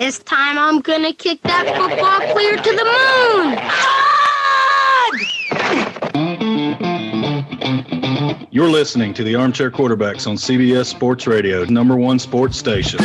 This time I'm gonna kick that football clear to the moon! You're listening to the Armchair Quarterbacks on CBS Sports Radio, #1 sports station.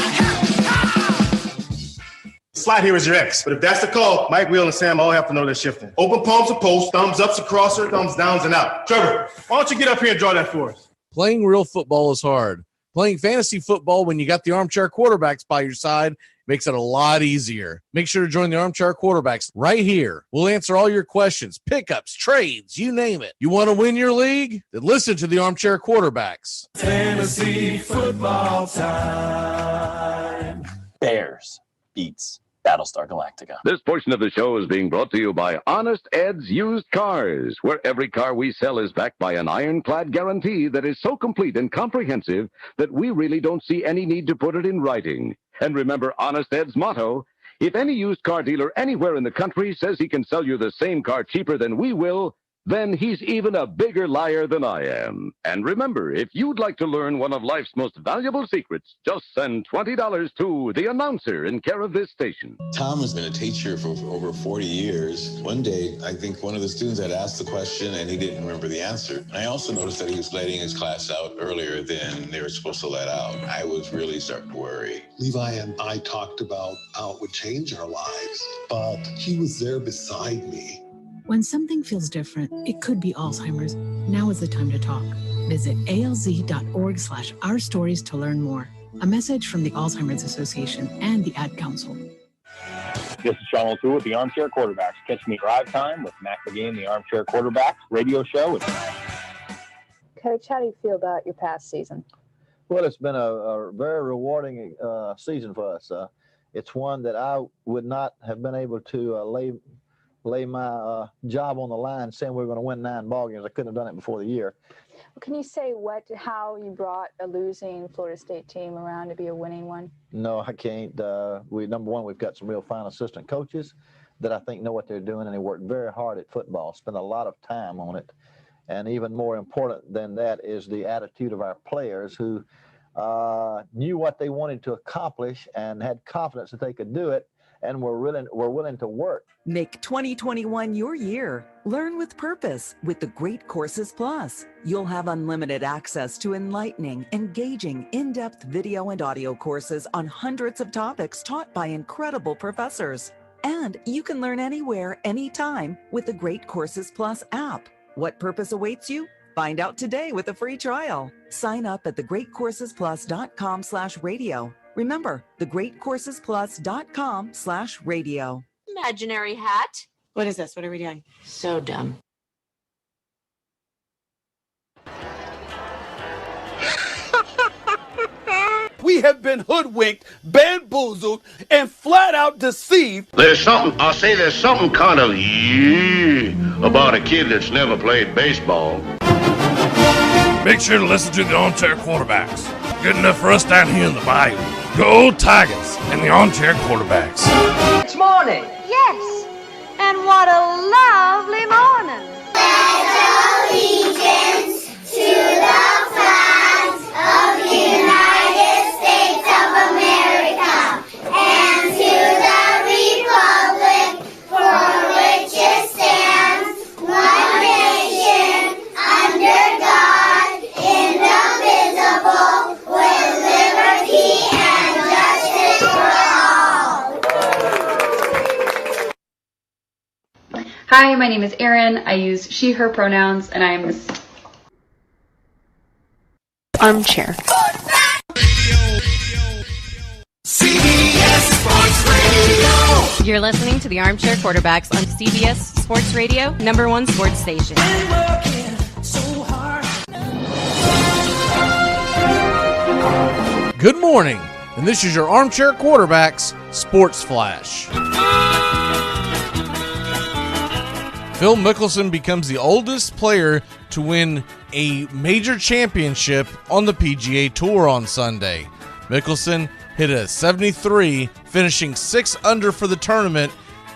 Slide here is your ex. But if that's the call, Mike, Will, and Sam all have to know they're shifting. Open palms to post, thumbs ups to crosser, thumbs downs and out. Trevor, why don't you get up here and draw that for us? Playing real football is hard. Playing fantasy football when you got the Armchair Quarterbacks by your side makes it a lot easier. Make sure to join the Armchair Quarterbacks right here. We'll answer all your questions, pickups, trades, you name it. You want to win your league? Then listen to the Armchair Quarterbacks. Fantasy football time. Bears beats Battlestar Galactica. This portion of the show is being brought to you by Honest Ed's Used Cars, where every car we sell is backed by an ironclad guarantee that is so complete and comprehensive that we really don't see any need to put it in writing. And remember Honest Ed's motto, if any used car dealer anywhere in the country says he can sell you the same car cheaper than we will, then he's even a bigger liar than I am. And remember, if you'd like to learn one of life's most valuable secrets, just send $20 to the announcer in care of this station. Tom has been a teacher for over 40 years. One day, I think one of the students had asked the question and he didn't remember the answer. I also noticed that he was letting his class out earlier than they were supposed to let out. I was really starting to worry. Levi and I talked about how it would change our lives, but he was there beside me. When something feels different, it could be Alzheimer's. Now is the time to talk. Visit alz.org/ourstories to learn more. A message from the Alzheimer's Association and the Ad Council. This is Sean O'Toole with the Armchair Quarterbacks. Catch me drive time with Mac McGee and the Armchair Quarterbacks radio show. Coach, how do you feel about your past season? Well, it's been a very rewarding season for us. It's one that I would not have been able to lay my job on the line saying we're going to win 9 ball games. I couldn't have done it before the year. Well, can you say how you brought a losing Florida State team around to be a winning one? No, I can't. Number one, we've got some real fine assistant coaches that I think know what they're doing, and they work very hard at football, spend a lot of time on it. And even more important than that is the attitude of our players who knew what they wanted to accomplish and had confidence that they could do it, and were willing to work. Make 2021 your year. Learn with purpose with the Great Courses Plus. You'll have unlimited access to enlightening, engaging, in-depth video and audio courses on hundreds of topics taught by incredible professors. And you can learn anywhere, anytime with the Great Courses Plus app. What purpose awaits you? Find out today with a free trial. Sign up at thegreatcoursesplus.com/radio. Remember, thegreatcoursesplus.com/radio. Imaginary hat. What is this? What are we doing? So dumb. We have been hoodwinked, bamboozled, and flat out deceived. There's something kind of about a kid that's never played baseball. Make sure to listen to the Armchair Quarterbacks. Good enough for us down here in the bayou. Go Tigers and the Armchair Quarterbacks. It's morning. Yes, and what a lovely morning. Pledge allegiance to the flag of the United States of America and to the republic for which it stands, one nation, under God, indivisible, with liberty and justice for all. Hi, my name is Erin. I use she, her pronouns, and I am Armchair. CBS Sports Radio. You're listening to the Armchair Quarterbacks on CBS Sports Radio, #1 sports station. Good morning, and this is your Armchair Quarterbacks Sports Flash. Phil Mickelson becomes the oldest player to win a major championship on the PGA Tour on Sunday. Mickelson hit a 73, finishing 6 under for the tournament,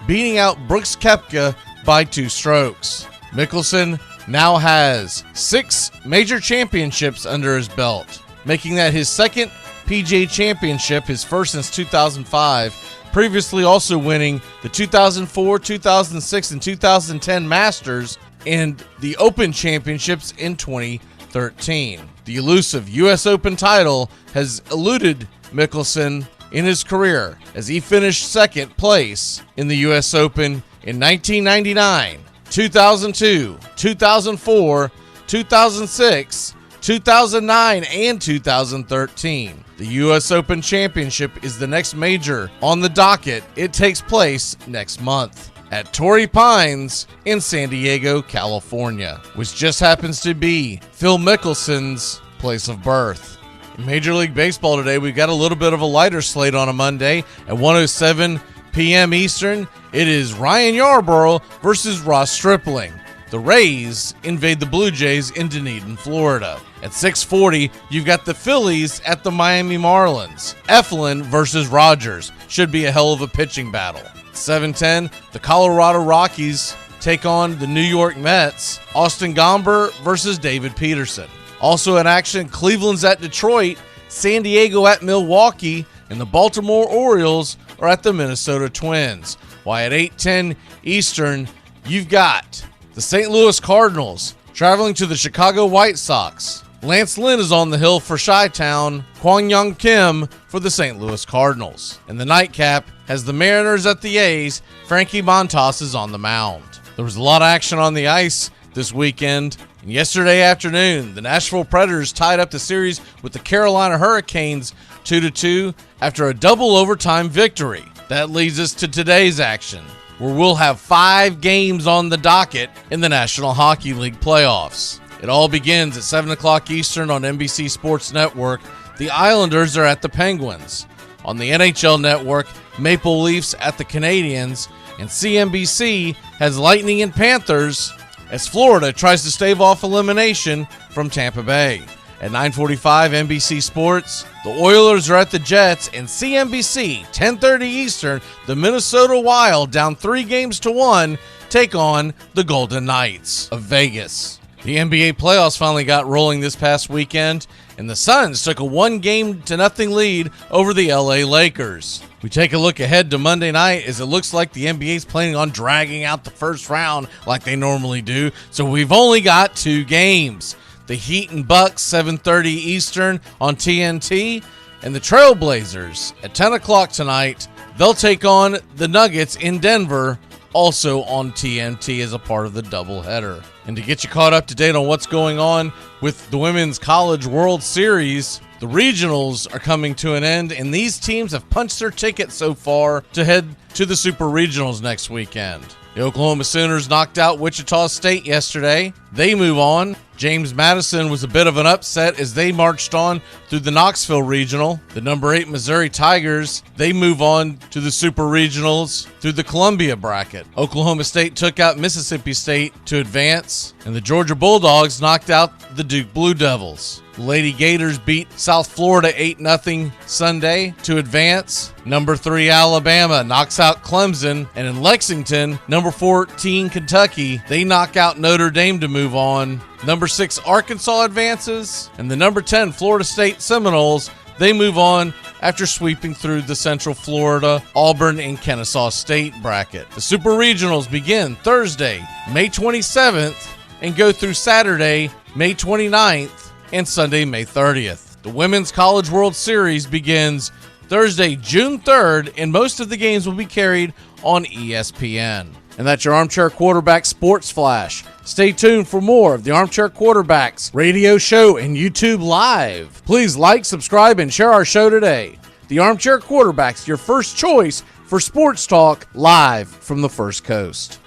beating out Brooks Koepka by 2 strokes. Mickelson now has 6 major championships under his belt, making that his second PGA championship, his first since 2005, previously also winning the 2004, 2006, and 2010 Masters and the Open Championships in 2013. The elusive U.S. Open title has eluded Mickelson in his career as he finished second place in the U.S. Open in 1999, 2002, 2004, 2006, 2009, and 2013. The U.S. Open Championship is the next major on the docket. It takes place next month at Torrey Pines in San Diego, California, which just happens to be Phil Mickelson's place of birth. In Major League Baseball today, we've got a little bit of a lighter slate on a Monday at 1:07 p.m. Eastern. It is Ryan Yarbrough versus Ross Stripling. The Rays invade the Blue Jays in Dunedin, Florida. At 6:40, you've got the Phillies at the Miami Marlins. Eflin versus Rogers. Should be a hell of a pitching battle. 7:10, the Colorado Rockies take on the New York Mets. Austin Gomber versus David Peterson. Also in action, Cleveland's at Detroit, San Diego at Milwaukee, and the Baltimore Orioles are at the Minnesota Twins. While at 8:10 Eastern, you've got the St. Louis Cardinals traveling to the Chicago White Sox. Lance Lynn is on the hill for Chi-Town, Kwang Young Kim for the St. Louis Cardinals. And the nightcap has the Mariners at the A's. Frankie Montas is on the mound. There was a lot of action on the ice this weekend. And yesterday afternoon, the Nashville Predators tied up the series with the Carolina Hurricanes 2-2 after a double overtime victory. That leads us to today's action, where we'll have 5 games on the docket in the National Hockey League playoffs. It all begins at 7 o'clock Eastern on NBC Sports Network. The Islanders are at the Penguins. On the NHL Network, Maple Leafs at the Canadiens, and CNBC has Lightning and Panthers as Florida tries to stave off elimination from Tampa Bay. At 9:45 NBC Sports, the Oilers are at the Jets, and CNBC, 10:30 Eastern, the Minnesota Wild, down 3-1, take on the Golden Knights of Vegas. The NBA playoffs finally got rolling this past weekend, and the Suns took a 1-0 lead over the LA Lakers. We take a look ahead to Monday night as it looks like the NBA is planning on dragging out the first round like they normally do, so we've only got 2 games. The Heat and Bucks, 7:30 Eastern on TNT, and the Trailblazers at 10 o'clock tonight. They'll take on the Nuggets in Denver, also on TNT as a part of the doubleheader. And to get you caught up to date on what's going on with the Women's College World Series, the regionals are coming to an end, and these teams have punched their ticket so far to head to the Super Regionals next weekend. The Oklahoma Sooners knocked out Wichita State yesterday. They move on. James Madison was a bit of an upset as they marched on through the Knoxville Regional. The number 8 Missouri Tigers, they move on to the Super Regionals through the Columbia bracket. Oklahoma State took out Mississippi State to advance, and the Georgia Bulldogs knocked out the Duke Blue Devils. The Lady Gators beat South Florida 8-0 Sunday to advance. Number 3 Alabama knocks out Clemson, and in Lexington, number 14 Kentucky, they knock out Notre Dame to move on. Number 6 Arkansas advances, and the number 10 Florida State Seminoles, they move on after sweeping through the Central Florida, Auburn, and Kennesaw State bracket. The Super Regionals begin Thursday, May 27th, and go through Saturday, May 29th, and Sunday, May 30th. The Women's College World Series begins Thursday, June 3rd, and most of the games will be carried on ESPN. And that's your Armchair Quarterback Sports Flash. Stay tuned for more of the Armchair Quarterbacks radio show and YouTube Live. Please like, subscribe, and share our show today. The Armchair Quarterbacks, your first choice for sports talk live from the First Coast.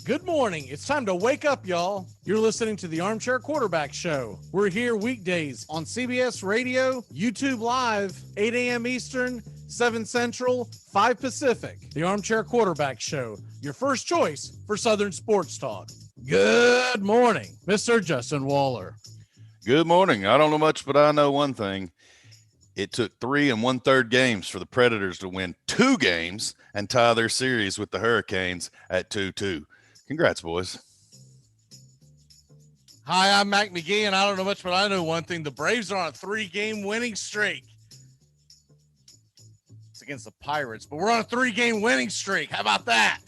Good morning. It's time to wake up, y'all. You're listening to the Armchair Quarterback Show. We're here weekdays on CBS Radio, YouTube Live, 8 a.m. Eastern, 7 Central, 5 Pacific. The Armchair Quarterback Show, your first choice for Southern Sports Talk. Good morning, Mr. Justin Waller. Good morning. I don't know much, but I know one thing. It took 3 1/3 games for the Predators to win 2 games and tie their series with the Hurricanes at 2-2. Congrats, boys. Hi, I'm Mac McGee, and I don't know much, but I know one thing. The Braves are on a 3-game winning streak. It's against the Pirates, but we're on a 3-game winning streak. How about that?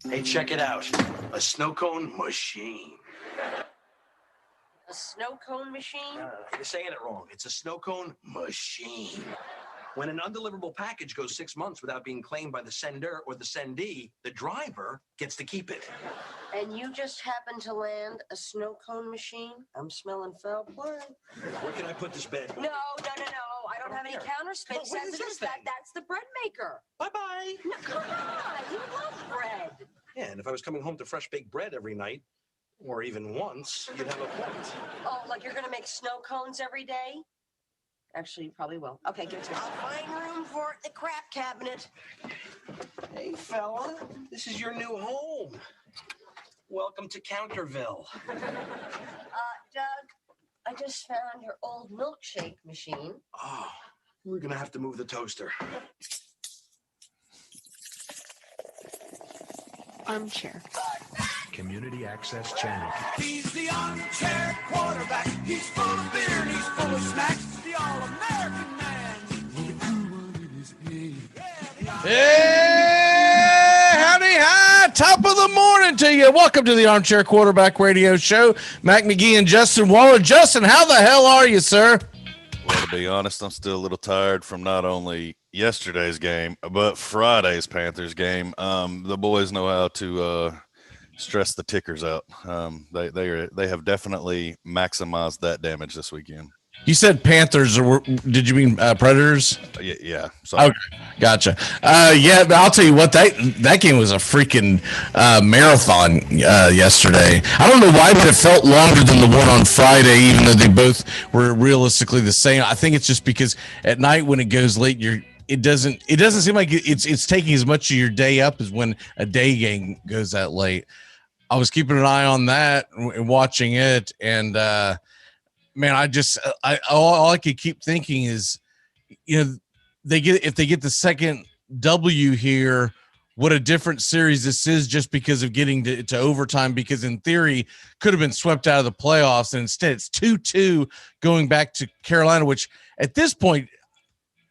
Hey, check it out. A snow cone machine. A snow cone machine? You're saying it wrong. It's a snow cone machine. When an undeliverable package goes 6 months without being claimed by the sender or the sendee, the driver gets to keep it. And you just happened to land a snow cone machine? I'm smelling foul play. Where can I put this bed? No. I don't have any counter space. Oh, what is this thing? That's the bread maker. Bye-bye. No, come on. You love bread. Yeah, and if I was coming home to fresh baked bread every night, or even once, you'd have a point. Oh, like you're going to make snow cones every day? Actually, you probably will. Okay, give it to me. I'll find room for the crap cabinet. Hey, fella, this is your new home. Welcome to Counterville. Doug, I just found your old milkshake machine. Oh, we're going to have to move the toaster. Armchair. Community Access Channel. He's the armchair quarterback. He's full of beer and he's full of snacks. The all-American man. Hey, howdy, hi. Top of the morning to you. Welcome to the Armchair Quarterback Radio Show. Mac McGee and Justin Waller. Justin, how the hell are you, sir? Well, to be honest, I'm still a little tired from not only yesterday's game, but Friday's Panthers game. The boys know how to stress the tickers out. They have definitely maximized that damage this weekend. You said Panthers, or did you mean Predators? Yeah. Sorry. Okay, gotcha. Yeah, but I'll tell you what, that game was a freaking marathon yesterday. I don't know why, but it felt longer than the one on Friday, even though they both were realistically the same. I think it's just because at night when it goes late, it doesn't seem like it's taking as much of your day up as when a day game goes that late. I was keeping an eye on that and watching it, and man, all I could keep thinking is, if they get the second W here, what a different series this is, just because of getting to overtime, because in theory could have been swept out of the playoffs, and instead it's 2-2 going back to Carolina, which at this point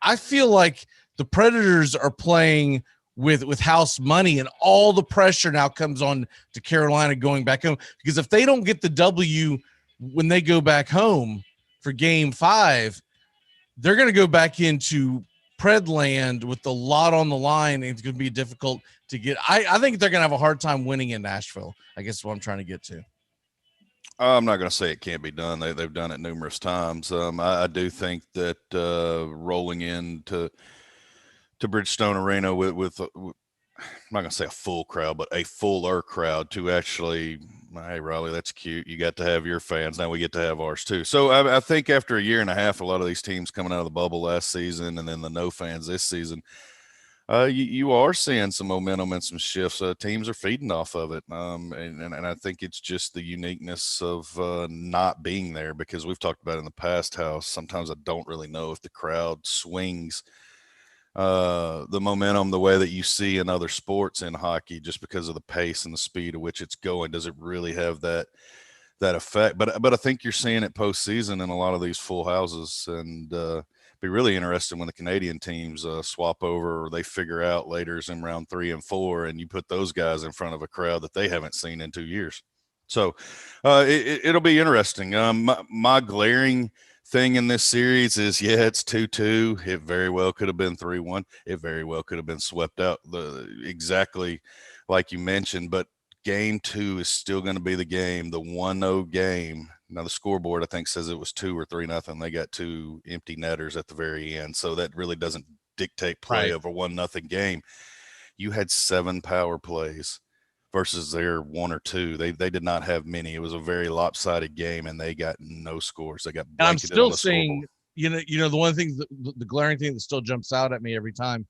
I feel like the Predators are playing with house money, and all the pressure now comes on to Carolina going back home, because if they don't get the W when they go back home for game 5, they're going to go back into Predland with a lot on the line, and it's going to be difficult to get. I think they're going to have a hard time winning in Nashville, I guess is what I'm trying to get to. I'm not going to say it can't be done. They've done it numerous times. I do think that rolling into Bridgestone Arena with I'm not going to say a full crowd, but a fuller crowd to actually, hey, Raleigh, that's cute. You got to have your fans. Now we get to have ours too. So I think after a year and a half, a lot of these teams coming out of the bubble last season and then the no fans this season, you are seeing some momentum and some shifts. Teams are feeding off of it. And I think it's just the uniqueness of not being there, because we've talked about in the past how sometimes I don't really know if the crowd swings the momentum the way that you see in other sports in hockey, just because of the pace and the speed at which it's going. Does it really have that effect? But I think you're seeing it postseason in a lot of these full houses, and be really interesting when the Canadian teams swap over, or they figure out later in round 3 and 4, and you put those guys in front of a crowd that they haven't seen in 2 years. So it'll be interesting. My glaring thing in this series is, it's 2-2. It very well could have been 3-1. It very well could have been swept out, exactly like you mentioned. But game 2 is still going to be the game, the 1-0 game. Now the scoreboard, I think, says it was 2 or 3-0. They got 2 empty netters at the very end, so that really doesn't dictate play of a 1-0 game. You had 7 power plays versus their 1 or 2. They did not have many. It was a very lopsided game, and they got no scores. They got blanketed. I'm still on the seeing, the one thing, the glaring thing that still jumps out at me every time,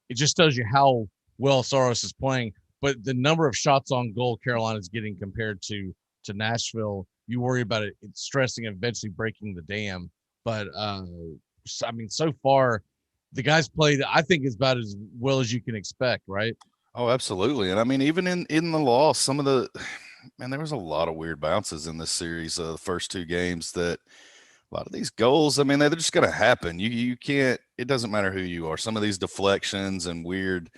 it just tells you how well Saros is playing. But the number of shots on goal Carolina's getting compared to Nashville, you worry about it's stressing and eventually breaking the dam. But I mean, so far, the guy's played, I think, is about as well as you can expect, right? Oh, absolutely. And I mean, even in the loss, some of the man, there was a lot of weird bounces in this series. The first two games, that a lot of these goals, I mean, they're just going to happen. You can't. It doesn't matter who you are. Some of these deflections and weird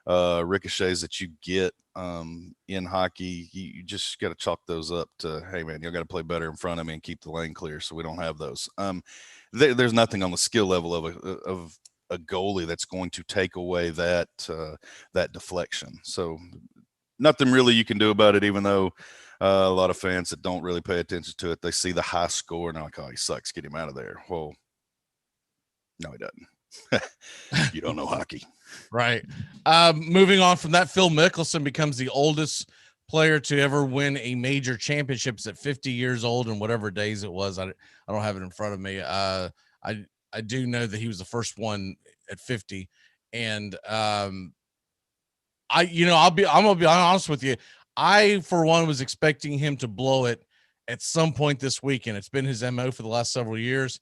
ricochets that you get in hockey, you just got to chalk those up to, hey man, you got to play better in front of me and keep the lane clear so we don't have those. There's nothing on the skill level of a goalie that's going to take away that deflection. So nothing really you can do about it, even though a lot of fans that don't really pay attention to it, they see the high score and they're like, oh, he sucks, get him out of there. Well, no, he doesn't. You don't know hockey. Right. Moving on from that, Phil Mickelson becomes the oldest player to ever win a major championships at 50 years old, and whatever days it was. I don't have it in front of me. I do know that he was the first one at 50. And I'm gonna be honest with you. I, for one, was expecting him to blow it at some point this weekend. It's been his MO for the last several years.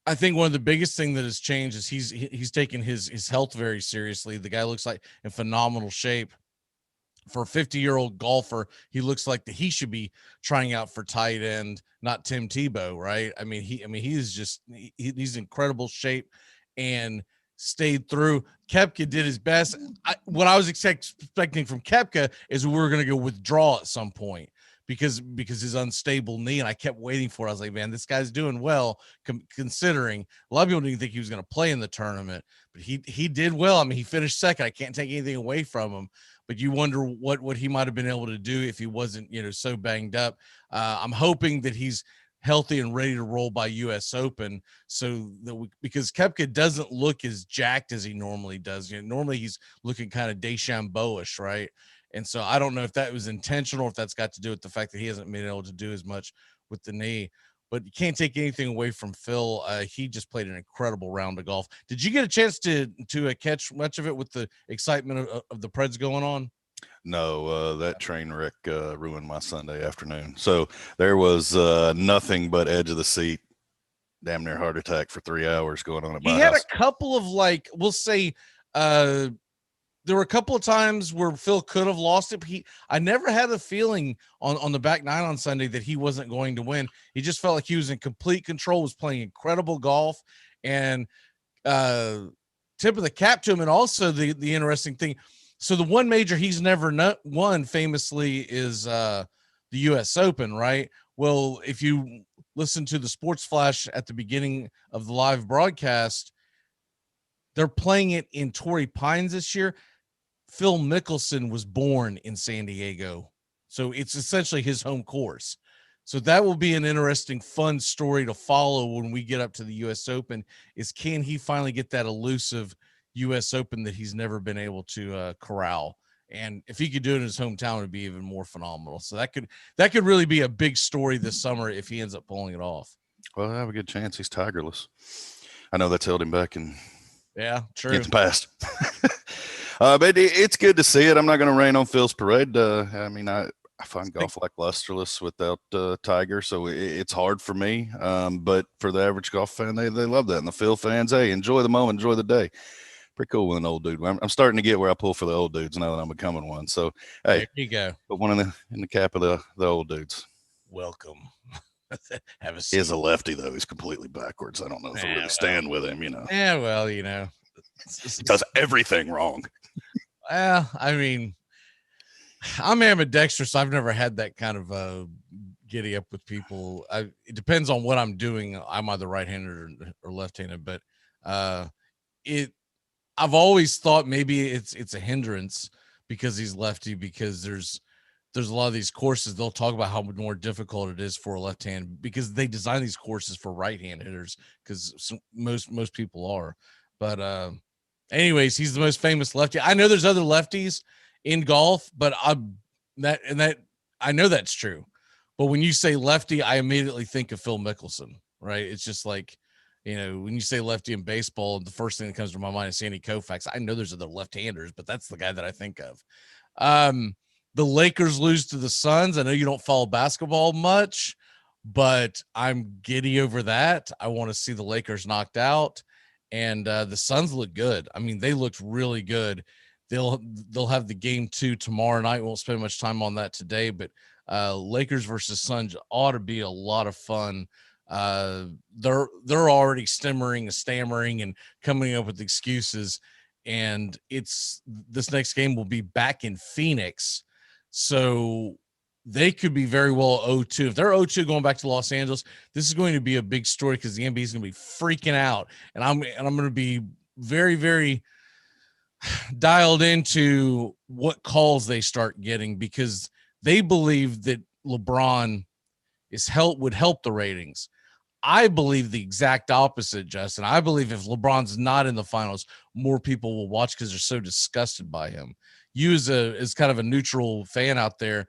I think one of the biggest thing that has changed is he's taken his health very seriously. The guy looks like in phenomenal shape. For a 50-year-old golfer, he looks like he should be trying out for tight end, not Tim Tebow, right? I mean, he's in incredible shape and stayed through. Koepka did his best. What I was expecting from Koepka is we were going to go withdraw at some point because his unstable knee, and I kept waiting for it. I was like, man, this guy's doing well, considering a lot of people didn't think he was going to play in the tournament, but he did well. I mean, he finished second. I can't take anything away from him, but you wonder what he might have been able to do if he wasn't, so banged up. I'm hoping that he's healthy and ready to roll by US Open, so that because Koepka doesn't look as jacked as he normally does. Normally he's looking kind of DeChambeau-ish, right? And so I don't know if that was intentional, or if that's got to do with the fact that he hasn't been able to do as much with the knee. But you can't take anything away from Phil. He just played an incredible round of golf. Did you get a chance to catch much of it with the excitement of the Preds going on? No, that train wreck ruined my Sunday afternoon. So there was nothing but edge of the seat, damn near heart attack for 3 hours going on at my house. He had a couple of, we'll say, there were a couple of times where Phil could have lost it. But I never had a feeling on the back nine on Sunday that he wasn't going to win. He just felt like he was in complete control, was playing incredible golf, and tip of the cap to him. And also the interesting thing, so the one major he's never won famously is the US Open, right? Well, if you listen to the Sports Flash at the beginning of the live broadcast, they're playing it in Torrey Pines this year. Phil Mickelson was born in San Diego, so it's essentially his home course. So that will be an interesting, fun story to follow when we get up to the US Open, is can he finally get that elusive US Open that he's never been able to corral? And if he could do it in his hometown, it would be even more phenomenal. So that could really be a big story this summer if he ends up pulling it off. Well, I have a good chance. He's tigerless. I know that's held him back and getting past. But it's good to see it. I'm not going to rain on Phil's parade. I mean, I find golf like lusterless without Tiger, so it's hard for me. But for the average golf fan, they love that. And the Phil fans, hey, enjoy the moment, enjoy the day. Pretty cool with an old dude. I'm starting to get where I pull for the old dudes now that I'm becoming one. So, hey, there you go. Put one in the cap of the old dudes. Welcome. Have a seat. He is a lefty, though. He's completely backwards. I don't know if I really stand with him, Yeah, well, he does everything wrong. Well, I mean, I'm ambidextrous, so I've never had that kind of giddy up with people. It depends on what I'm doing. I'm either right-handed or left-handed, but I've always thought maybe it's a hindrance because he's lefty, because there's a lot of these courses, they'll talk about how more difficult it is for a left hand because they design these courses for right-hand hitters, because most people are. But anyways, he's the most famous lefty. I know there's other lefties in golf, but I know that's true. But when you say lefty, I immediately think of Phil Mickelson, right? It's just like, when you say lefty in baseball, the first thing that comes to my mind is Sandy Koufax. I know there's other left-handers, but that's the guy that I think of. The Lakers lose to the Suns. I know you don't follow basketball much, but I'm giddy over that. I want to see the Lakers knocked out, and the Suns look good. I mean, they looked really good. They'll have the game 2 tomorrow night. Won't spend much time on that today, but Lakers versus Suns ought to be a lot of fun. They're already stammering and coming up with excuses, and this next game will be back in Phoenix, so they could be very well 0-2. If they're 0-2 going back to Los Angeles, this is going to be a big story because the NBA is going to be freaking out, and I'm going to be very, very dialed into what calls they start getting, because they believe that LeBron would help the ratings. I believe the exact opposite, Justin. I believe if LeBron's not in the finals, more people will watch because they're so disgusted by him. You as kind of a neutral fan out there,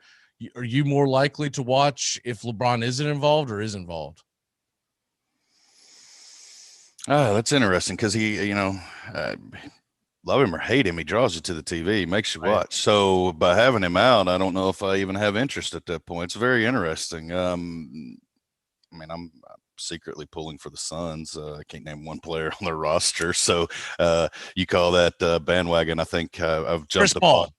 are you more likely to watch if LeBron isn't involved or is involved? Oh, that's interesting because he, love him or hate him, he draws you to the TV, makes you watch. So by having him out, I don't know if I even have interest at that point. It's very interesting. I mean, I'm secretly pulling for the Suns. I can't name one player on their roster. So you call that bandwagon. I think I've jumped the ball.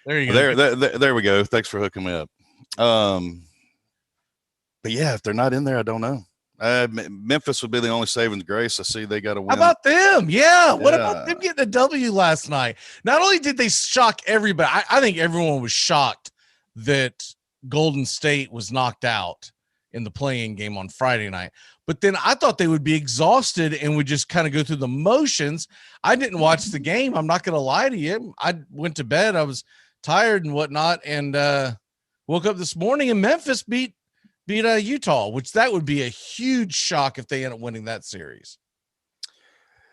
There you go. There we go. Thanks for hooking me up. But yeah, if they're not in there, I don't know. Memphis would be the only saving grace. I see they got to win. How about them? Yeah. What about them getting a W last night? Not only did they shock everybody, I think everyone was shocked that Golden State was knocked out in the play-in game on Friday night. But then I thought they would be exhausted and would just kind of go through the motions. I didn't watch the game. I'm not going to lie to you. I went to bed. I was tired and whatnot, and woke up this morning and Memphis beat Utah, which that would be a huge shock if they end up winning that series.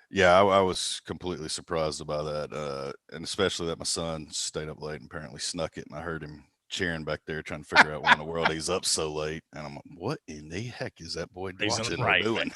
Yeah, I was completely surprised by that, and especially that my son stayed up late and apparently snuck it, and I heard him cheering back there trying to figure out why in the world he's up so late, and I'm like, what in the heck is that boy watching or doing?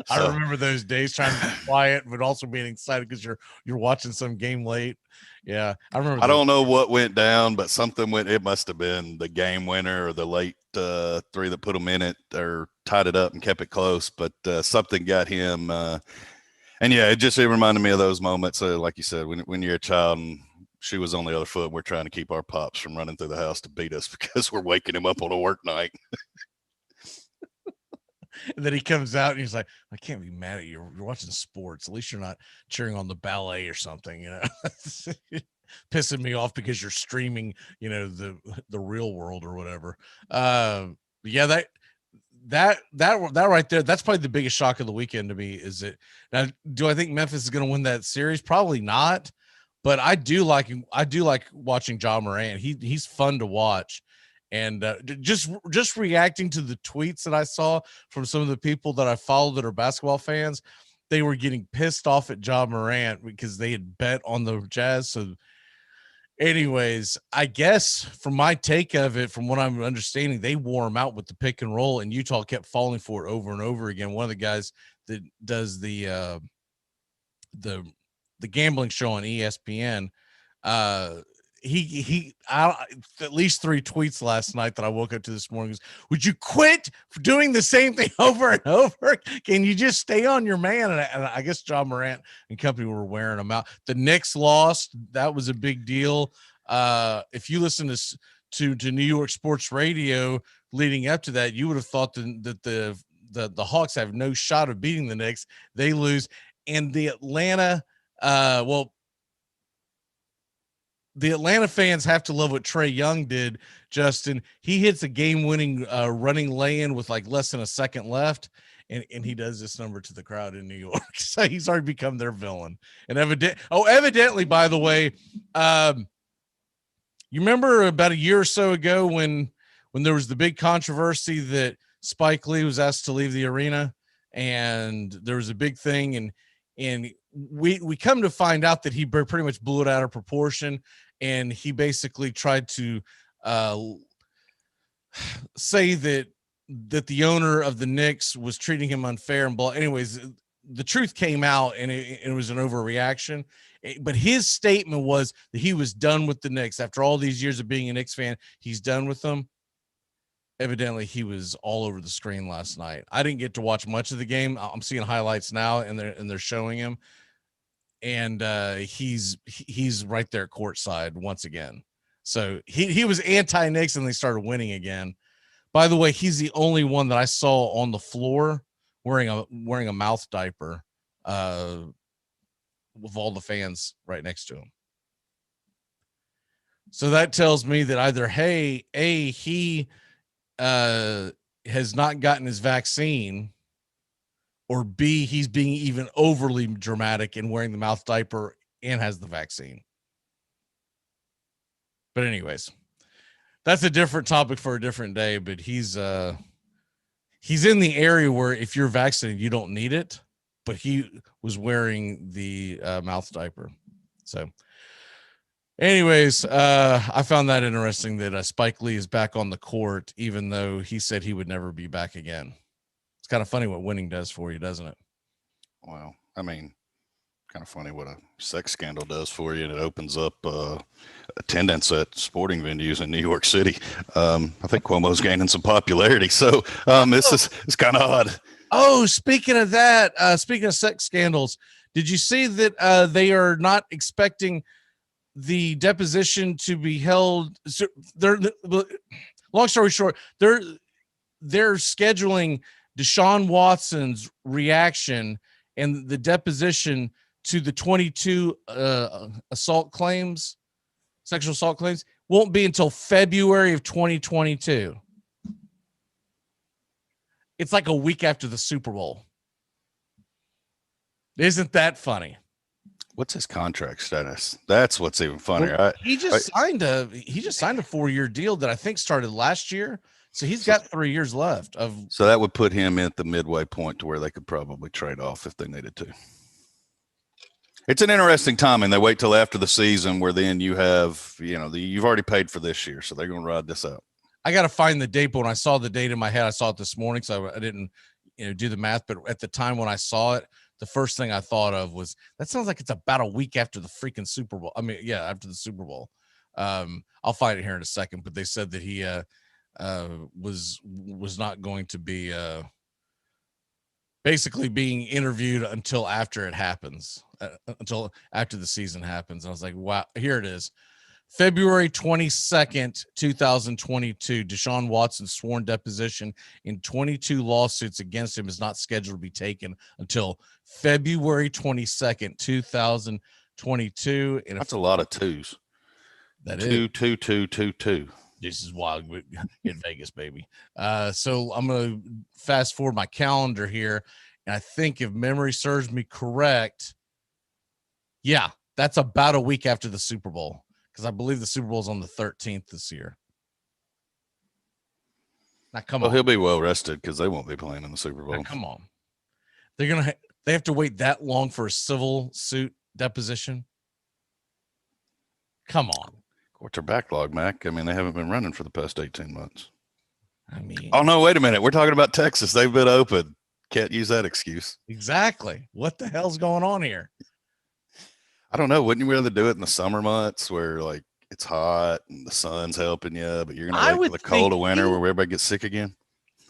I remember those days trying to be quiet but also being excited because you're watching some game late. Yeah, I remember. I don't know what went down, but something went. It must have been the game winner or the late three that put him in it or tied it up and kept it close. But something got him. And yeah, it reminded me of those moments. Like you said, when you're a child and she was on the other foot, and we're trying to keep our pops from running through the house to beat us because we're waking him up on a work night. And then he comes out and he's like, I can't be mad at you. You're watching sports. At least you're not cheering on the ballet or something, pissing me off because you're streaming, the real world or whatever. Yeah, that right there, that's probably the biggest shock of the weekend to me. Is it now? Do I think Memphis is going to win that series? Probably not. But I do like watching Ja Morant. He's fun to watch. And just reacting to the tweets that I saw from some of the people that I follow that are basketball fans, they were getting pissed off at Ja Morant because they had bet on the Jazz. So anyways, I guess from my take of it, from what I'm understanding, they wore him out with the pick and roll, and Utah kept falling for it over and over again. One of the guys that does the gambling show on ESPN, he at least 3 tweets last night that I woke up to this morning. Would you quit doing the same thing over and over? Can you just stay on your man? And I guess Ja Morant and company were wearing him out. The Knicks lost. That was a big deal. If you listen to New York sports radio leading up to that, you would have thought that the Hawks have no shot of beating the Knicks. They lose. And the Atlanta, the Atlanta fans have to love what Trae Young did, Justin. He hits a game-winning running lay-in with like less than a second left, and he does this number to the crowd in New York. So he's already become their villain. And evidently, by the way, you remember about a year or so ago when there was the big controversy that Spike Lee was asked to leave the arena, and there was a big thing, and we come to find out that he pretty much blew it out of proportion. And he basically tried to say that the owner of the Knicks was treating him unfair and blah. Anyways, the truth came out, and it was an overreaction. But his statement was that he was done with the Knicks after all these years of being a Knicks fan. He's done with them. evidently he was all over the screen last night. I didn't get to watch much of the game. I'm seeing highlights now, and they're showing him, and he's right there courtside once again. So he was anti-Knicks, and they started winning again. By the way, he's the only one that I saw on the floor wearing a mouth diaper, with all the fans right next to him. So that tells me that either he has not gotten his vaccine, or B, he's being even overly dramatic and wearing the mouth diaper and has the vaccine. But anyways, that's a different topic for a different day. But he's in the area where if you're vaccinated, you don't need it. But he was wearing the mouth diaper. So anyways, I found that interesting that Spike Lee is back on the court, even though he said he would never be back again. It's kind of funny what winning does for you, doesn't it? Well, I mean, kind of funny what a sex scandal does for you, and it opens up attendance at sporting venues in New York City. I think Cuomo's gaining some popularity, so it's kind of odd. Oh, speaking of that, speaking of sex scandals, did you see that they are not expecting the deposition to be held? So long story short, they're scheduling Deshaun Watson's reaction and the deposition to the 22 sexual assault claims won't be until February of 2022. It's like a week after the Super Bowl. Isn't that funny? What's his contract status? That's what's even funnier. Well, he just signed a 4-year deal that I think started last year. So he's got 3 years left So that would put him at the midway point to where they could probably trade off if they needed to. It's an interesting time, and they wait till after the season where then you have, you've already paid for this year, so they're going to ride this out. I got to find the date, but when I saw the date in my head, I saw it this morning, so I didn't do the math. But at the time when I saw it, the first thing I thought of was, that sounds like it's about a week after the freaking Super Bowl. I mean, yeah, after the Super Bowl. I'll find it here in a second, but they said that he was not going to be basically being interviewed until after it happens, until after the season happens. And I was like, wow, here it is. February 22nd, 2022, Deshaun Watson's sworn deposition in 22 lawsuits against him is not scheduled to be taken until February 22nd, 2022. And that's a lot of twos. That is 2. This is wild in Vegas, baby. So I'm going to fast forward my calendar here. And I think if memory serves me correct, yeah, that's about a week after the Super Bowl. Because I believe the Super Bowl is on the 13th this year. Now, come on. He'll be well rested because they won't be playing in the Super Bowl. Now, come on. They have to wait that long for a civil suit deposition? Come on. Courts are backlog, Mac. I mean, they haven't been running for the past 18 months. I mean. Oh, no, wait a minute. We're talking about Texas. They've been open. Can't use that excuse. Exactly. What the hell's going on here? I don't know. Wouldn't you rather do it in the summer months where like it's hot and the sun's helping you, but you're going to wait for the cold of winter where everybody gets sick again?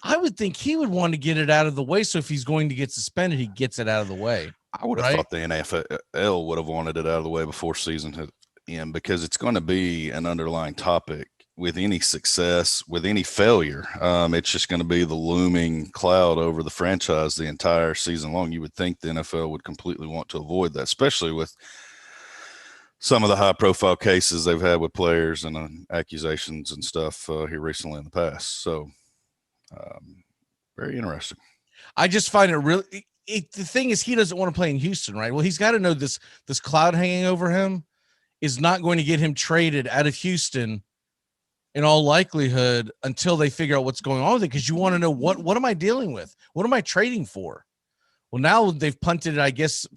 I would think he would want to get it out of the way. So if he's going to get suspended, he gets it out of the way. I would have thought the NFL would have wanted it out of the way before season had end, because it's going to be an underlying topic with any success, with any failure. It's just going to be the looming cloud over the franchise the entire season long. You would think the NFL would completely want to avoid that, especially with some of the high profile cases they've had with players and accusations and stuff here recently in the past. So very interesting. I just find it really, the thing is, he doesn't want to play in Houston, right? Well, he's got to know this cloud hanging over him is not going to get him traded out of Houston in all likelihood until they figure out what's going on with it. Because you want to know what am I dealing with? What am I trading for? Well, now they've punted it. I guess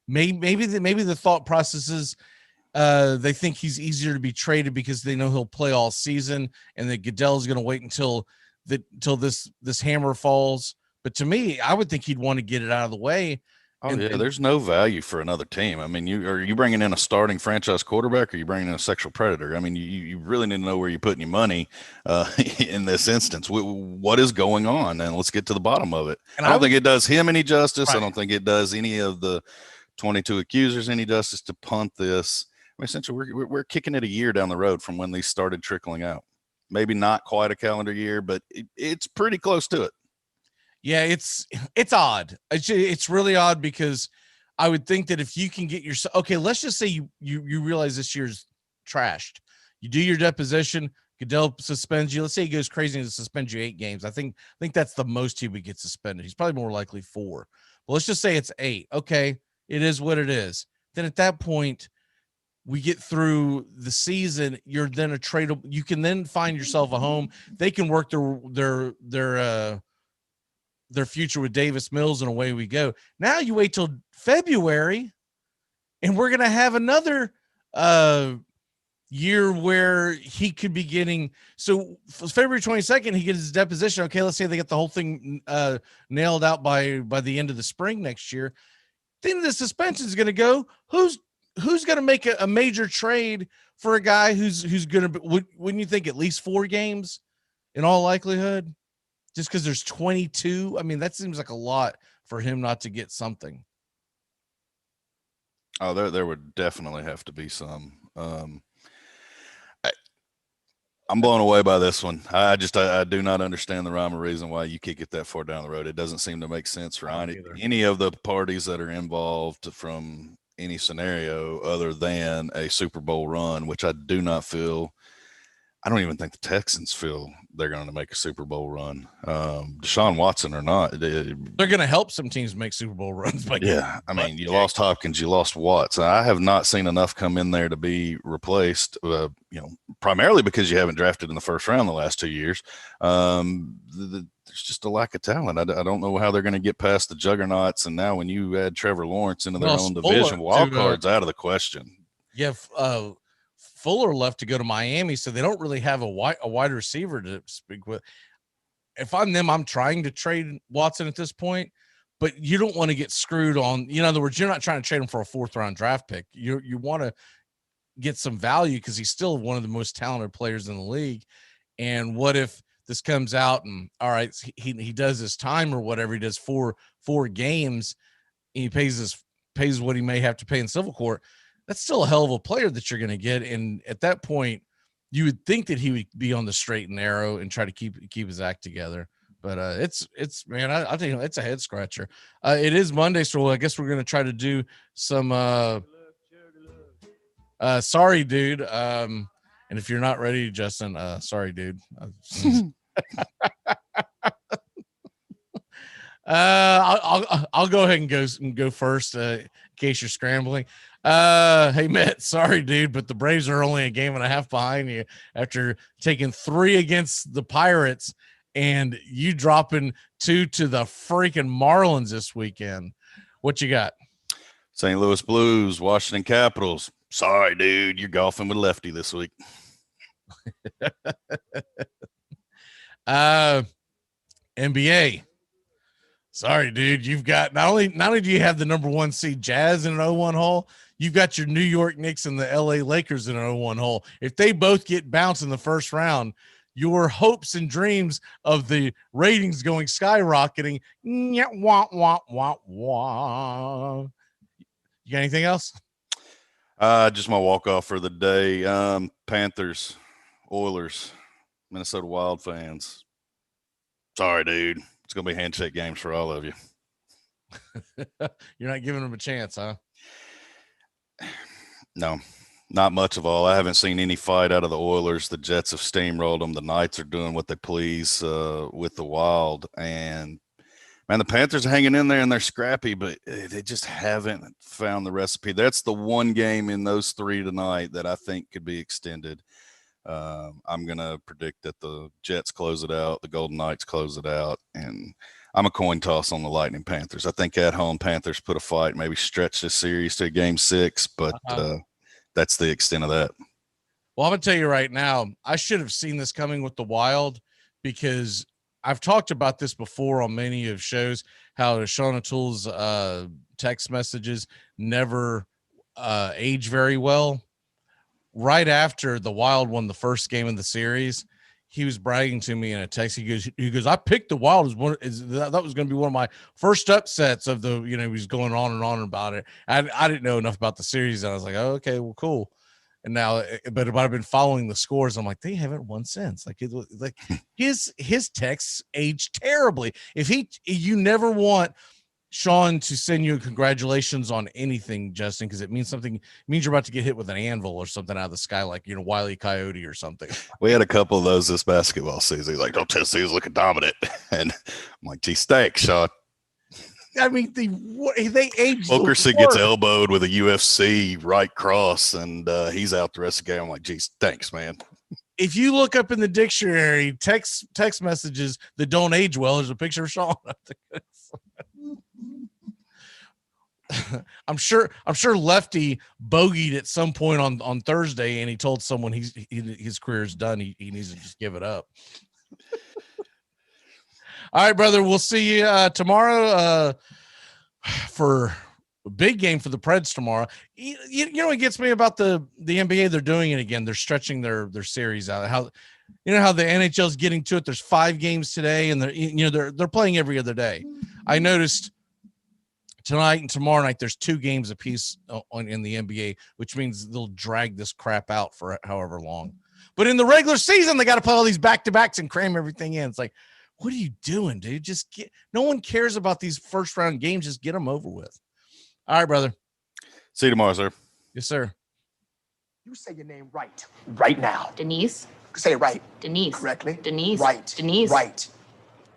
maybe the thought process is they think he's easier to be traded because they know he'll play all season, and that Goodell is going to wait until this hammer falls. But to me, I would think he'd want to get it out of the way Oh, yeah, there's no value for another team. I mean, are you bringing in a starting franchise quarterback, or are you bringing in a sexual predator? I mean, you really need to know where you're putting your money in this instance. What is going on? And let's get to the bottom of it. And I don't think it does him any justice. Right. I don't think it does any of the 22 accusers any justice to punt this. I mean, essentially, we're kicking it a year down the road from when these started trickling out. Maybe not quite a calendar year, but it's pretty close to it. Yeah, it's odd. It's really odd because I would think that if you can get yourself, okay, let's just say you realize this year's trashed. You do your deposition, Goodell suspends you. Let's say he goes crazy and suspends you 8 games. I think that's the most he would get suspended. He's probably more likely 4. But let's just say it's 8. Okay, it is what it is. Then at that point, we get through the season. You're then a tradable. You can then find yourself a home. They can work their future with Davis Mills, and away we go. Now you wait till February, and we're going to have another year where he could be getting. So February 22nd, he gets his deposition. Okay, let's say they get the whole thing nailed out by the end of the spring next year. Then the suspension is going to go. Who's going to make a major trade for a guy who's going to? Wouldn't you think at least 4 games, in all likelihood? Just because there's 22, I mean, that seems like a lot for him not to get something. Oh, there would definitely have to be some. I'm blown away by this one. I do not understand the rhyme or reason why you kick it that far down the road. It doesn't seem to make sense for any of the parties that are involved from any scenario other than a Super Bowl run, which I do not feel. I don't even think the Texans feel they're going to make a Super Bowl run. Deshaun Watson or not. They're going to help some teams make Super Bowl runs. I mean, you lost Hopkins, you lost Watts. I have not seen enough come in there to be replaced, primarily because you haven't drafted in the first round the last 2 years. There's just a lack of talent. I don't know how they're going to get past the juggernauts. And now when you add Trevor Lawrence into their own division, wild card's out of the question. Yeah. Fuller left to go to Miami, so they don't really have a wide receiver to speak with. If I'm them, I'm trying to trade Watson at this point, but you don't want to get screwed on. In other words, you're not trying to trade him for a 4th round draft pick. You want to get some value because he's still one of the most talented players in the league. And what if this comes out and all right, he does his time or whatever, he does four games, and he pays what he may have to pay in civil court. That's still a hell of a player that you're going to get. And at that point, you would think that he would be on the straight and narrow and try to keep his act together. But it's man, I think it's a head scratcher. It is Monday, so I guess we're going to try to do some sorry, dude. And if you're not ready, Justin, sorry, dude. I'll go ahead and go first in case you're scrambling. Hey Matt, sorry dude, but the Braves are only a game and a half behind you after taking 3 against the Pirates and you dropping 2 to the freaking Marlins this weekend. What you got? St. Louis Blues, Washington Capitals. Sorry, dude, you're golfing with lefty this week. NBA. Sorry, dude. You've got not only do you have the number 1 seed Jazz in an 0-1 hole, you've got your New York Knicks and the LA Lakers in an 0-1 hole. If they both get bounced in the first round, your hopes and dreams of the ratings going skyrocketing. Wah, wah, wah, wah. You got anything else? Just my walk-off for the day. Panthers, Oilers, Minnesota Wild fans. Sorry, dude. It's going to be handshake games for all of you. You're not giving them a chance, huh? No, not much of all. I haven't seen any fight out of the Oilers. The Jets have steamrolled them. The Knights are doing what they please with the Wild. And, man, the Panthers are hanging in there, and they're scrappy, but they just haven't found the recipe. That's the one game in those 3 tonight that I think could be extended. I'm going to predict that the Jets close it out, the Golden Knights close it out, and I'm a coin toss on the Lightning Panthers. I think at home Panthers put a fight, maybe stretch this series to a game 6, but that's the extent of that. Well, I'm going to tell you right now, I should have seen this coming with the Wild because I've talked about this before on many of shows, how Sean O'Toole's text messages never age very well. Right after the Wild won the first game of the series, he was bragging to me in a text. He goes, I picked the Wild that was going to be one of my first upsets of the, he was going on and on about it. I didn't know enough about the series. And I was like, oh, okay, well, cool. And now, but I've been following the scores. I'm like, they haven't won since. Like his texts age terribly. You never want Sean to send you congratulations on anything, Justin, because it means something. It means you're about to get hit with an anvil or something out of the sky, like Wile E. Coyote or something. We had a couple of those this basketball season. He's like, "Oh, Tennessee's looking dominant," and I'm like, "Geez, thanks, Sean." I mean, they age. Wilkerson gets elbowed with a UFC right cross, and he's out the rest of the game. I'm like, "Geez, thanks, man." If you look up in the dictionary text messages that don't age well, there's a picture of Sean. I'm sure Lefty bogeyed at some point on Thursday, and he told someone his career is done. He needs to just give it up. All right, brother. We'll see you tomorrow for a big game for the Preds tomorrow. You know what gets me about the NBA? They're doing it again. They're stretching their series out. How the NHL is getting to it. There's 5 games today, and they're playing every other day. I noticed tonight and tomorrow night there's 2 games apiece in the NBA, which means they'll drag this crap out for however long. But in the regular season, they got to play all these back-to-backs and cram everything in. It's like, what are you doing, dude? No one cares about these first round games. Just get them over with. All right, brother. See you tomorrow, sir. Yes, sir. You say your name right now. Denise. Say it right. Denise. Correctly. Denise. Right. Denise. Right.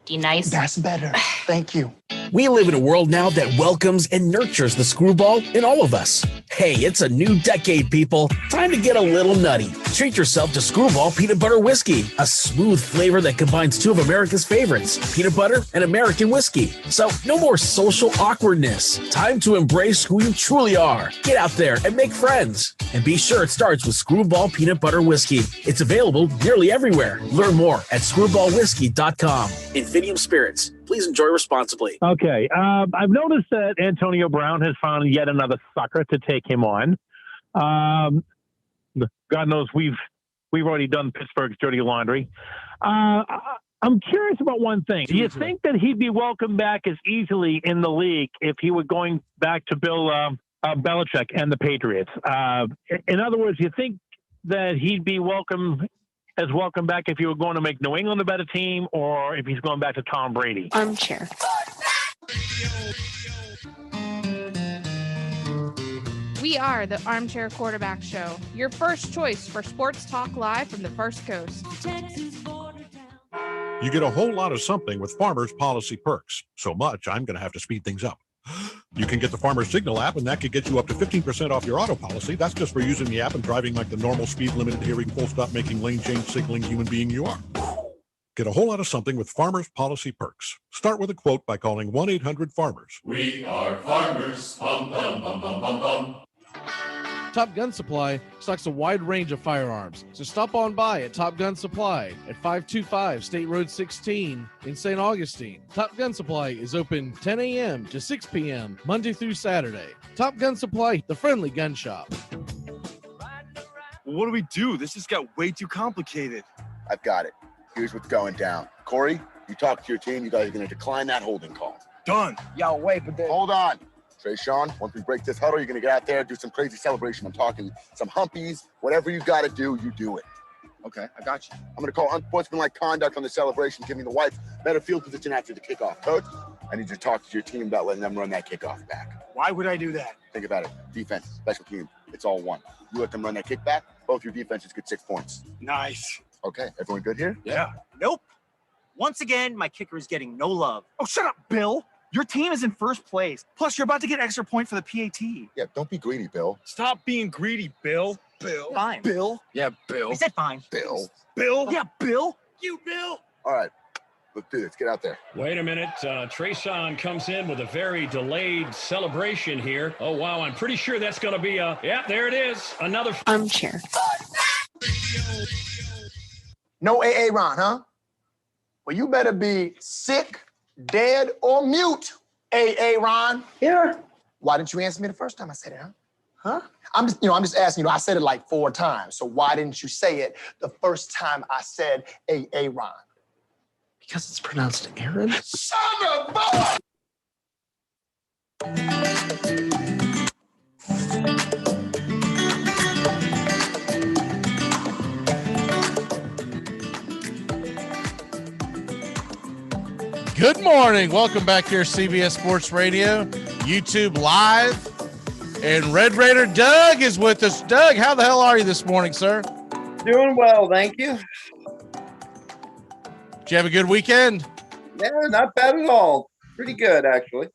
Denise. That's better. Thank you. We live in a world now that welcomes and nurtures the screwball in all of us. Hey, it's a new decade, people. Time to get a little nutty. Treat yourself to Screwball Peanut Butter Whiskey, a smooth flavor that combines 2 of America's favorites, peanut butter and American whiskey. So no more social awkwardness. Time to embrace who you truly are. Get out there and make friends. And be sure it starts with Screwball Peanut Butter Whiskey. It's available nearly everywhere. Learn more at screwballwhiskey.com. Infinium Spirits. Please enjoy responsibly. Okay. I've noticed that Antonio Brown has found yet another sucker to take him on. God knows we've already done Pittsburgh's dirty laundry. I'm curious about one thing. Do you think that he'd be welcomed back as easily in the league if he were going back to Bill Belichick and the Patriots? In other words, you think that he'd be welcome back if you were going to make New England a better team, or if he's going back to Tom Brady? Armchair. We are the Armchair Quarterback Show, your first choice for sports talk live from the First Coast. You get a whole lot of something with Farmers Policy Perks. So much, I'm going to have to speed things up. You can get the Farmers Signal app, and that could get you up to 15% off your auto policy. That's just for using the app and driving like the normal speed limit, adhering, full stop, making lane change, signaling human being you are. Get a whole lot of something with Farmers Policy Perks. Start with a quote by calling 1-800-FARMERS. We are farmers. Bum, bum, bum, bum, bum, bum. Top Gun Supply stocks a wide range of firearms, so stop on by at Top Gun Supply at 525 State Road 16 in St. Augustine. Top Gun Supply is open 10 a.m. to 6 p.m. Monday through Saturday. Top Gun Supply, the friendly gun shop. Well, what do we do? This just got way too complicated. I've got it. Here's what's going down. Corey, you talk to your team. You guys are going to decline that holding call. Done. Yo, wait, but Hold on. Trey Sean, once we break this huddle, you're going to get out there, do some crazy celebration. I'm talking some humpies. Whatever you got to do, you do it. Okay, I got you. I'm going to call unsportsmanlike conduct on the celebration, giving the Whites better field position after the kickoff. Coach, I need you to talk to your team about letting them run that kickoff back. Why would I do that? Think about it. Defense, special team, it's all one. You let them run that kickback, both your defenses get 6 points. Nice. Okay, everyone good here? Yeah. Nope. Once again, my kicker is getting no love. Oh, shut up, Bill. Your team is in first place. Plus, you're about to get extra point for the PAT. Yeah, don't be greedy, Bill. Stop being greedy, Bill. Bill. Fine. Bill. Yeah, Bill. I said fine. Bill. Bill. Yeah, Bill. You, Bill. All right, let's do this. Get out there. Wait a minute. Treson comes in with a very delayed celebration here. Oh, wow. I'm pretty sure that's going to be yeah, there it is. Another Armchair. No AA Ron, huh? Well, you better be sick, dead, or mute, AA Ron. Here. Why didn't you answer me the first time I said it, huh? Huh? I'm just asking, I said it like 4 times. So why didn't you say it the first time I said Aaron? Because it's pronounced Aaron? Son of a... Good morning. Welcome back here, CBS Sports Radio, YouTube Live. And Red Raider Doug is with us. Doug, how the hell are you this morning, sir? Doing well, thank you. Did you have a good weekend? Yeah, not bad at all. Pretty good, actually.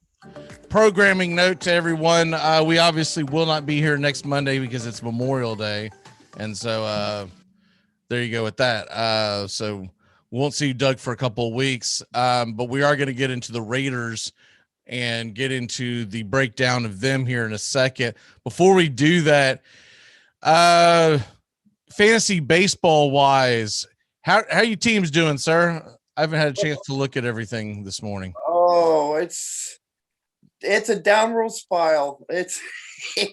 Programming note to everyone. We obviously will not be here next Monday because it's Memorial Day. And so there you go with that. So we won't see Doug for a couple of weeks. But we are going to get into the Raiders and get into the breakdown of them here in a second. Before we do that, fantasy baseball wise, how you teams doing, sir? I haven't had a chance to look at everything this morning. Oh, it's a downward spiral. It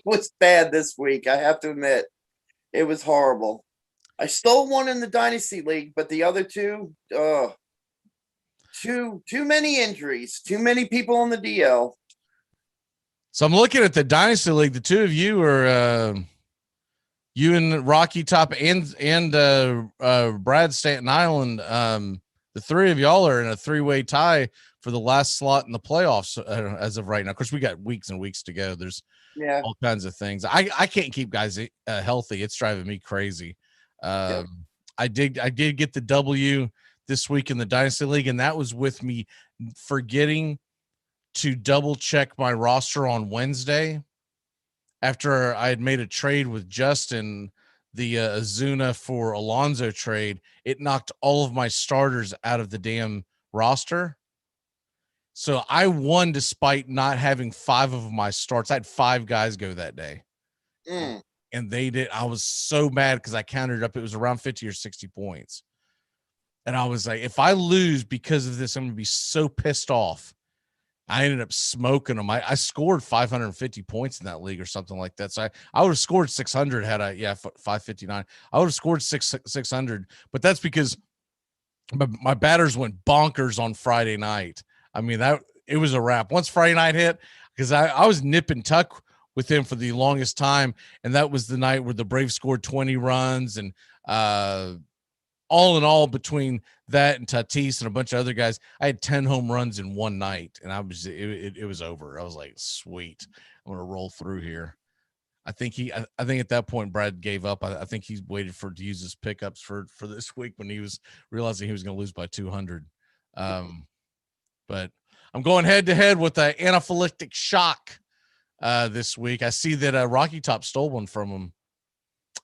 was bad this week, I have to admit. It was horrible. I stole one in the Dynasty League, but the other two, too many injuries, too many people on the DL. So I'm looking at the Dynasty League. The two of you are you and Rocky Top and Brad Staten Island. The three of y'all are in a 3-way tie for the last slot in the playoffs as of right now. Of course, we got weeks and weeks to go. There's all kinds of things. I can't keep guys healthy. It's driving me crazy. I did get the W this week in the Dynasty League, and that was with me forgetting to double check my roster on Wednesday after I had made a trade with Justin, the Azuna for Alonso trade. It knocked all of my starters out of the damn roster. So I won despite not having 5 of my starts. I had 5 guys go that day. And they did. I was so mad because I counted up. It was around 50 or 60 points. And I was like, if I lose because of this, I'm going to be so pissed off. I ended up smoking them. I scored 550 points in that league or something like that. So I would have scored 600 had I, 559. I would have scored 600, but that's because my batters went bonkers on Friday night. I mean, it was a wrap. Once Friday night hit, because I was nip and tuck with him for the longest time. And that was the night where the Braves scored 20 runs and all in all, between that and Tatis and a bunch of other guys, I had 10 home runs in one night, and it was over. I was like, sweet, I'm gonna roll through here. I think at that point Brad gave up. I think he waited to use his pickups for this week when he was realizing he was going to lose by 200. But I'm going head to head with an anaphylactic shock this week. I see that Rocky Top stole one from him.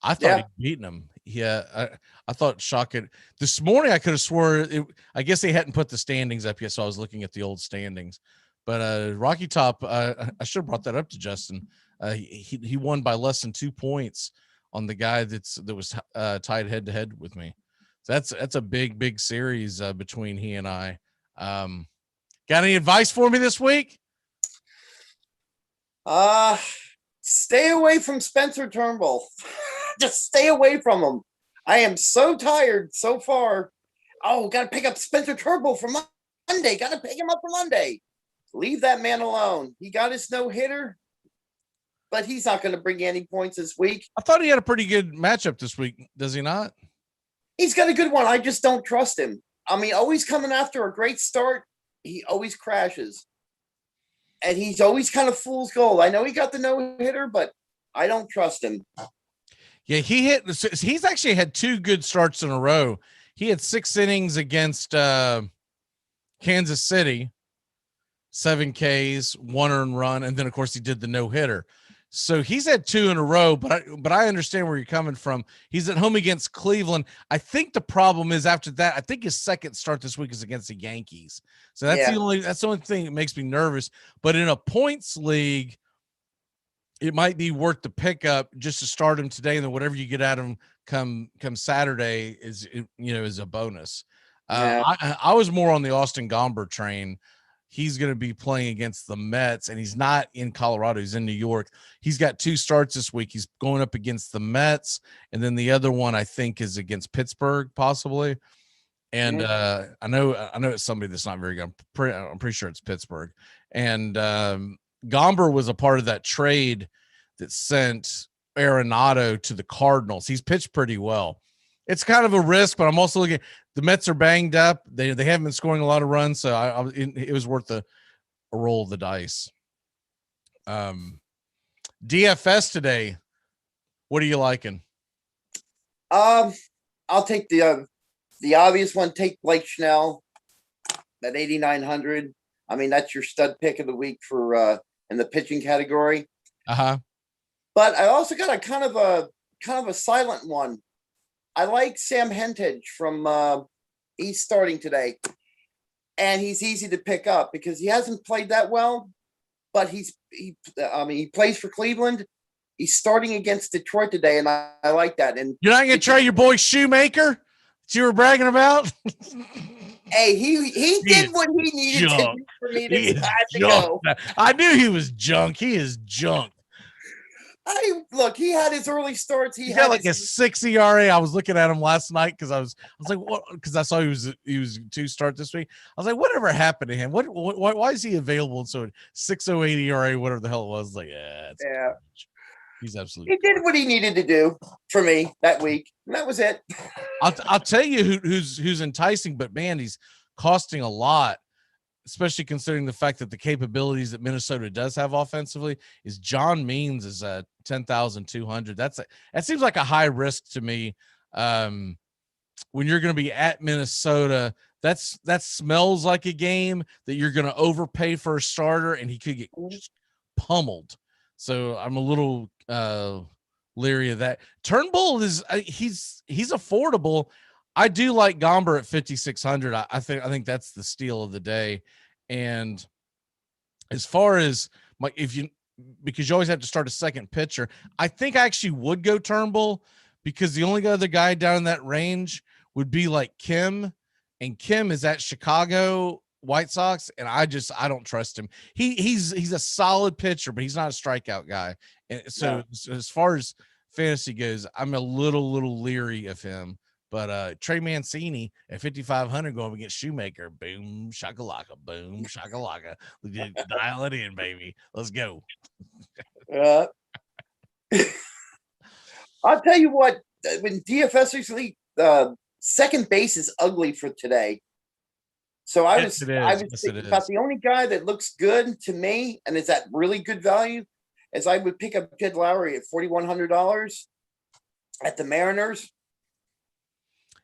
I thought he'd beaten him. Yeah, I thought Shock had this morning. I could have swore I guess they hadn't put the standings up yet, so I was looking at the old standings. But Rocky Top, I should have brought that up to Justin. He won by less than 2 points on the guy that was tied head to head with me. So that's a big series between he and I. Got any advice for me this week? Stay away from Spencer Turnbull. Just stay away from him. I am so tired so far. Oh, got to pick up Spencer Turnbull for Monday. Got to pick him up for Monday. Leave that man alone. He got his no-hitter, but he's not going to bring any points this week. I thought he had a pretty good matchup this week. Does he not? He's got a good one. I just don't trust him. I mean, always coming after a great start, he always crashes. And he's always kind of fool's gold. I know he got the no-hitter, but I don't trust him. Yeah, he's actually had 2 good starts in a row. He had 6 innings against Kansas City, 7 Ks, 1 earned run, and then of course he did the no-hitter. So he's had 2 in a row, but I understand where you're coming from. He's at home against Cleveland. I think the problem is after that, I think his second start this week is against the Yankees. So that's the only thing that makes me nervous. But in a points league, it might be worth the pickup just to start him today, and then whatever you get out of him come Saturday is a bonus. I was more on the Austin Gomber train. he's going to be playing against the Mets, and he's not in Colorado. He's in New York. He's got 2 starts this week. He's going up against the Mets, and then the other one I think is against Pittsburgh, possibly. And I know it's somebody that's not very good. I'm pretty sure it's Pittsburgh. And Gomber was a part of that trade that sent Arenado to the Cardinals. He's pitched pretty well. It's kind of a risk, but I'm also looking. The Mets are banged up. They haven't been scoring a lot of runs, so it was worth a roll of the dice. DFS today. What are you liking? I'll take the obvious one. Take Blake Snell at 8,900. I mean, that's your stud pick of the week for in the pitching category. But I also got a kind of a silent one. I like Sam Hentage from he's starting today, and he's easy to pick up because he hasn't played that well, but he plays for Cleveland. He's starting against Detroit today, and I like that. And you're not going to try your boy Shoemaker that you were bragging about? Hey, he did what he needed to do for me to go. I knew he was junk. He is junk. Look, he had his early starts. He got like a 6 ERA. I was looking at him last night because I was like, what? Because I saw he was 2 start this week. I was like, whatever happened to him? Why is he available? So 6.08 ERA, whatever the hell it was. I was like, yeah. He's absolutely. He did what he needed to do for me that week, and that was it. I'll tell you who's enticing, but man, he's costing a lot, especially considering the fact that the capabilities that Minnesota does have offensively is John Means is at 10,200. That seems like a high risk to me. When you're going to be at Minnesota, that smells like a game that you're going to overpay for a starter, and he could get just pummeled. So I'm a little leery of that. Turnbull is he's affordable. I do like Gomber at 5,600. I think that's the steal of the day. And as far as because you always have to start a second pitcher, I think I actually would go Turnbull because the only other guy down in that range would be like Kim, and Kim is at Chicago White Sox, and I don't trust him. He's a solid pitcher, but he's not a strikeout guy. And so as far as fantasy goes, I'm a little leery of him. But Trey Mancini at 5,500 going against Shoemaker. Boom, shakalaka, boom, shakalaka. Dial it in, baby. Let's go. I'll tell you what, when DFS league, second base is ugly for today. So I was thinking about the only guy that looks good to me and is at really good value is I would pick up Jed Lowry at $4,100 at the Mariners.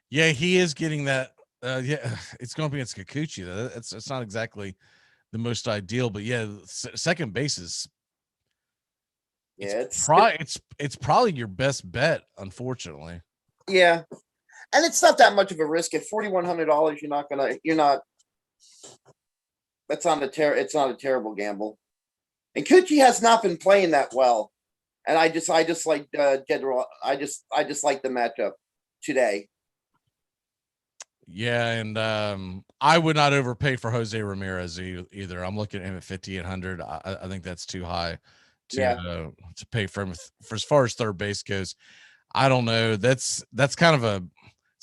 Yeah, he is getting that. It's going to be against Kikuchi though. It's not exactly the most ideal, but yeah, second base is. Yeah, it's probably your best bet, unfortunately. Yeah, and it's not that much of a risk at $4,100. You're not. It's not a terrible gamble. And Kikuchi has not been playing that well, and I just like Jed. I just like the matchup today. Yeah, and I would not overpay for Jose Ramirez either. I'm looking at him at 5,800. I think that's too high to pay for him. For as far as third base goes, I don't know. That's kind of a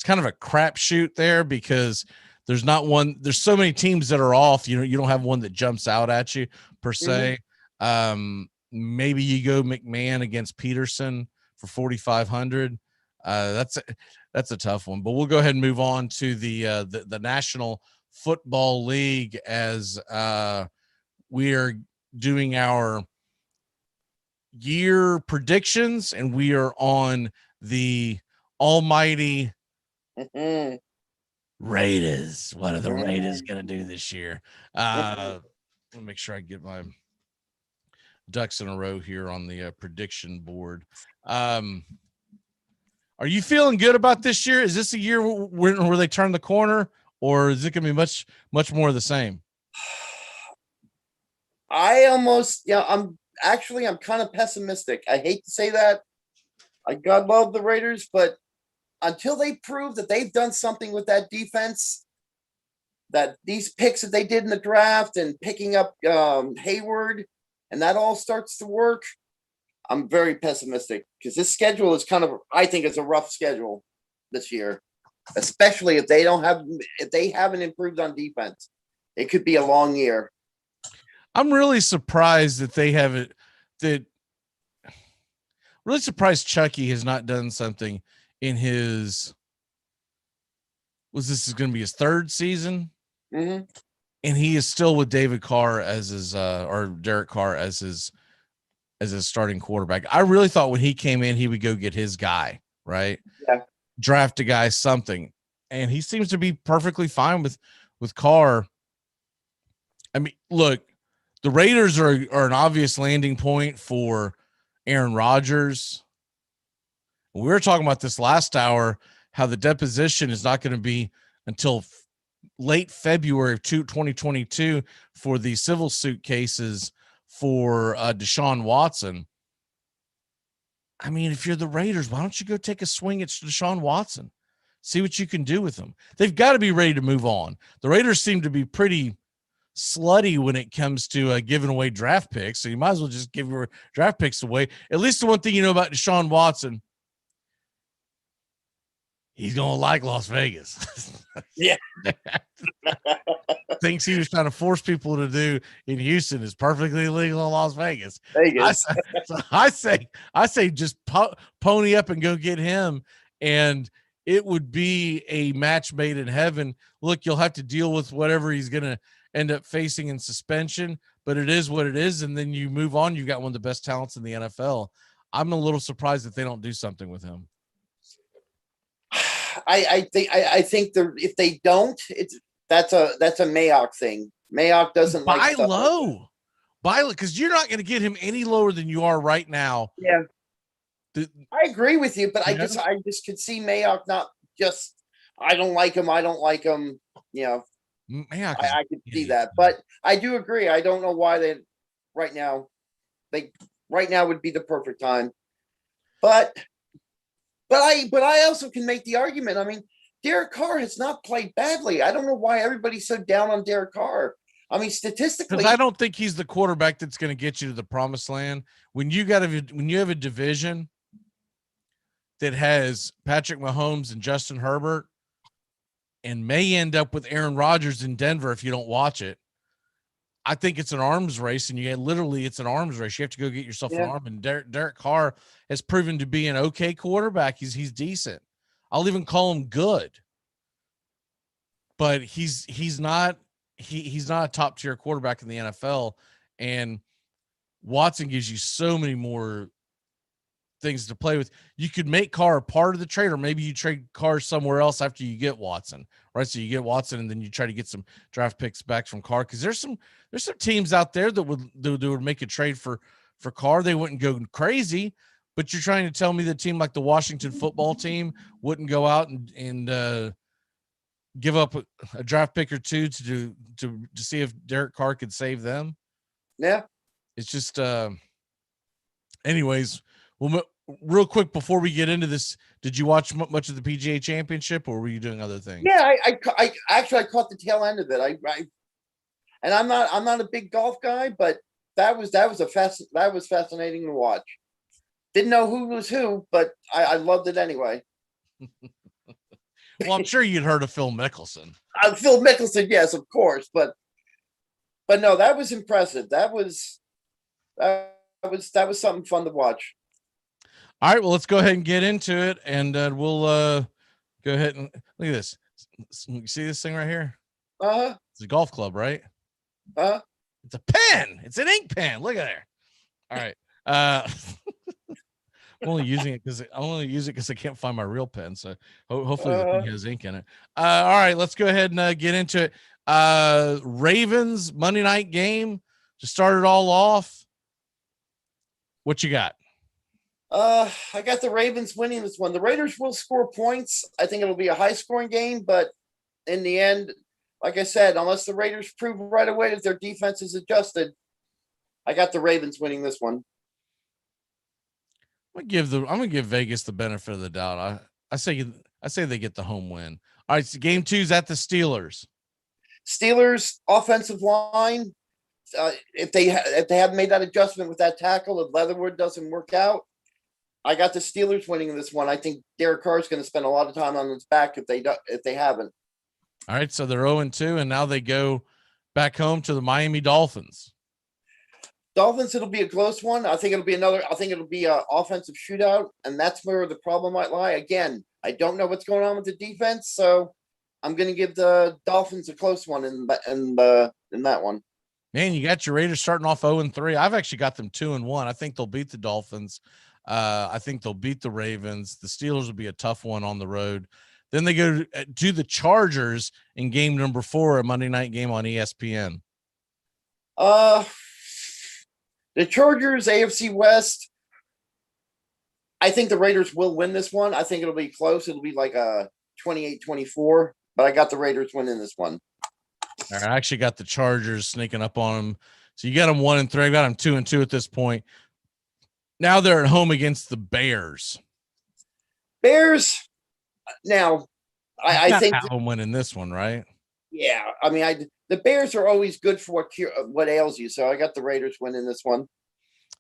crapshoot there because there's not one. There's so many teams that are off. You don't have one that jumps out at you per se. Maybe you go McMahon against Peterson for 4,500. That's a tough one, but we'll go ahead and move on to the National Football League as we are doing our year predictions, and we are on the almighty Raiders. What are the Raiders going to do this year? Let me make sure I get my ducks in a row here on the prediction board. Are you feeling good about this year? Is this a year where they turn the corner, or is it going to be much more of the same? I'm kind of pessimistic. I hate to say that. God love the Raiders, but until they prove that they've done something with that defense, that these picks that they did in the draft and picking up Hayward and that all starts to work, I'm very pessimistic because this schedule is I think it's a rough schedule this year, especially if they haven't improved on defense. It could be a long year. I'm really surprised that they haven't. Really surprised Chucky has not done something in his. This is going to be his third season, mm-hmm. and he is still with David Carr as his or Derek Carr as his starting quarterback. I really thought when he came in, he would go get his guy, right? Yeah. Draft a guy, something. And he seems to be perfectly fine with Carr. I mean, look, the Raiders are an obvious landing point for Aaron Rodgers. We were talking about this last hour, how the deposition is not going to be until late February of 2022 for the civil suit cases for Deshaun Watson. I mean, if you're the Raiders, why don't you go take a swing at Deshaun Watson? See what you can do with him. They've got to be ready to move on. The Raiders seem to be pretty slutty when it comes to giving away draft picks, so you might as well just give your draft picks away. At least the one thing you know about Deshaun Watson, he's going to like Las Vegas. Yeah. Things he was trying to force people to do in Houston is perfectly legal in Las Vegas. I say just pony up and go get him, and it would be a match made in heaven. Look, you'll have to deal with whatever he's going to end up facing in suspension, but it is what it is, and then you move on. You've got one of the best talents in the NFL. I'm a little surprised that they don't do something with him. I think if they don't, that's a Mayock thing. Mayock doesn't buy low, because you're not going to get him any lower than you are right now. Yeah, I agree with you, but I just could see Mayock not just. I don't like him. You know, Mayock I could see that, but I do agree. I don't know why they right now would be the perfect time, but I also can make the argument. I mean, Derek Carr has not played badly. I don't know why everybody's so down on Derek Carr. I mean, statistically, because I don't think he's the quarterback that's going to get you to the promised land. When you have a division that has Patrick Mahomes and Justin Herbert, and may end up with Aaron Rodgers in Denver if you don't watch it, I think it's an arms race, and it's an arms race. You have to go get yourself an arm. And Derek Carr has proven to be an okay quarterback. He's decent. I'll even call him good, but he's not a top tier quarterback in the NFL. And Watson gives you so many more things to play with. You could make Carr a part of the trade, or maybe you trade Carr somewhere else after you get Watson, right? So you get Watson, and then you try to get some draft picks back from Carr, because there's some teams out there that would make a trade for Carr. They wouldn't go crazy, but you're trying to tell me the team like the Washington football team wouldn't go out and give up a draft pick or two to see if Derek Carr could save them? Yeah, it's just anyways. Well, real quick before we get into this, did you watch much of the PGA Championship, or were you doing other things? Yeah, I actually caught the tail end of it. And I'm not a big golf guy, but that was fascinating to watch. Didn't know who was who, but I loved it anyway. Well, I'm sure you'd heard of Phil Mickelson. Phil Mickelson, yes, of course, but no, that was impressive. That was something fun to watch. All right, well, let's go ahead and get into it, and we'll go ahead and look at this. You see this thing right here? Uh-huh. It's a golf club, right? Uh-huh. It's a pen. It's an ink pen. Look at there. All right. I'm only using it because I can't find my real pen. So hopefully the thing has ink in it. All right, let's go ahead and get into it. Ravens Monday night game to start it all off. What you got? I got the Ravens winning this one. The Raiders will score points. I think it'll be a high-scoring game, but in the end, like I said, unless the Raiders prove right away that their defense is adjusted, I got the Ravens winning this one. I'm gonna give Vegas the benefit of the doubt. I say they get the home win. All right, so game 2's at the Steelers. Steelers offensive line. If they haven't made that adjustment with that tackle, if Leatherwood doesn't work out, I got the Steelers winning this one. I think Derek Carr is going to spend a lot of time on his back if they haven't. All right, so they're 0-2, and now they go back home to the Miami Dolphins. Dolphins, it'll be a close one. I think it'll be an offensive shootout, and that's where the problem might lie. Again, I don't know what's going on with the defense, so I'm going to give the Dolphins a close one in that one. Man, you got your Raiders starting off 0-3. I've actually got them 2-1. I think they'll beat the Dolphins. I think they'll beat the Ravens. The Steelers will be a tough one on the road. Then they go to the Chargers in game number 4, a Monday night game on ESPN. The Chargers, AFC West. I think the Raiders will win this one. I think it'll be close. It'll be like a 28-24, but I got the Raiders winning this one. All right, I actually got the Chargers sneaking up on them. So you got them 1-3. I got them 2-2 at this point. Now they're at home against the Bears. Bears. Now, I think I'm winning this one, right? Yeah, I mean, the Bears are always good for what ails you. So I got the Raiders winning this one,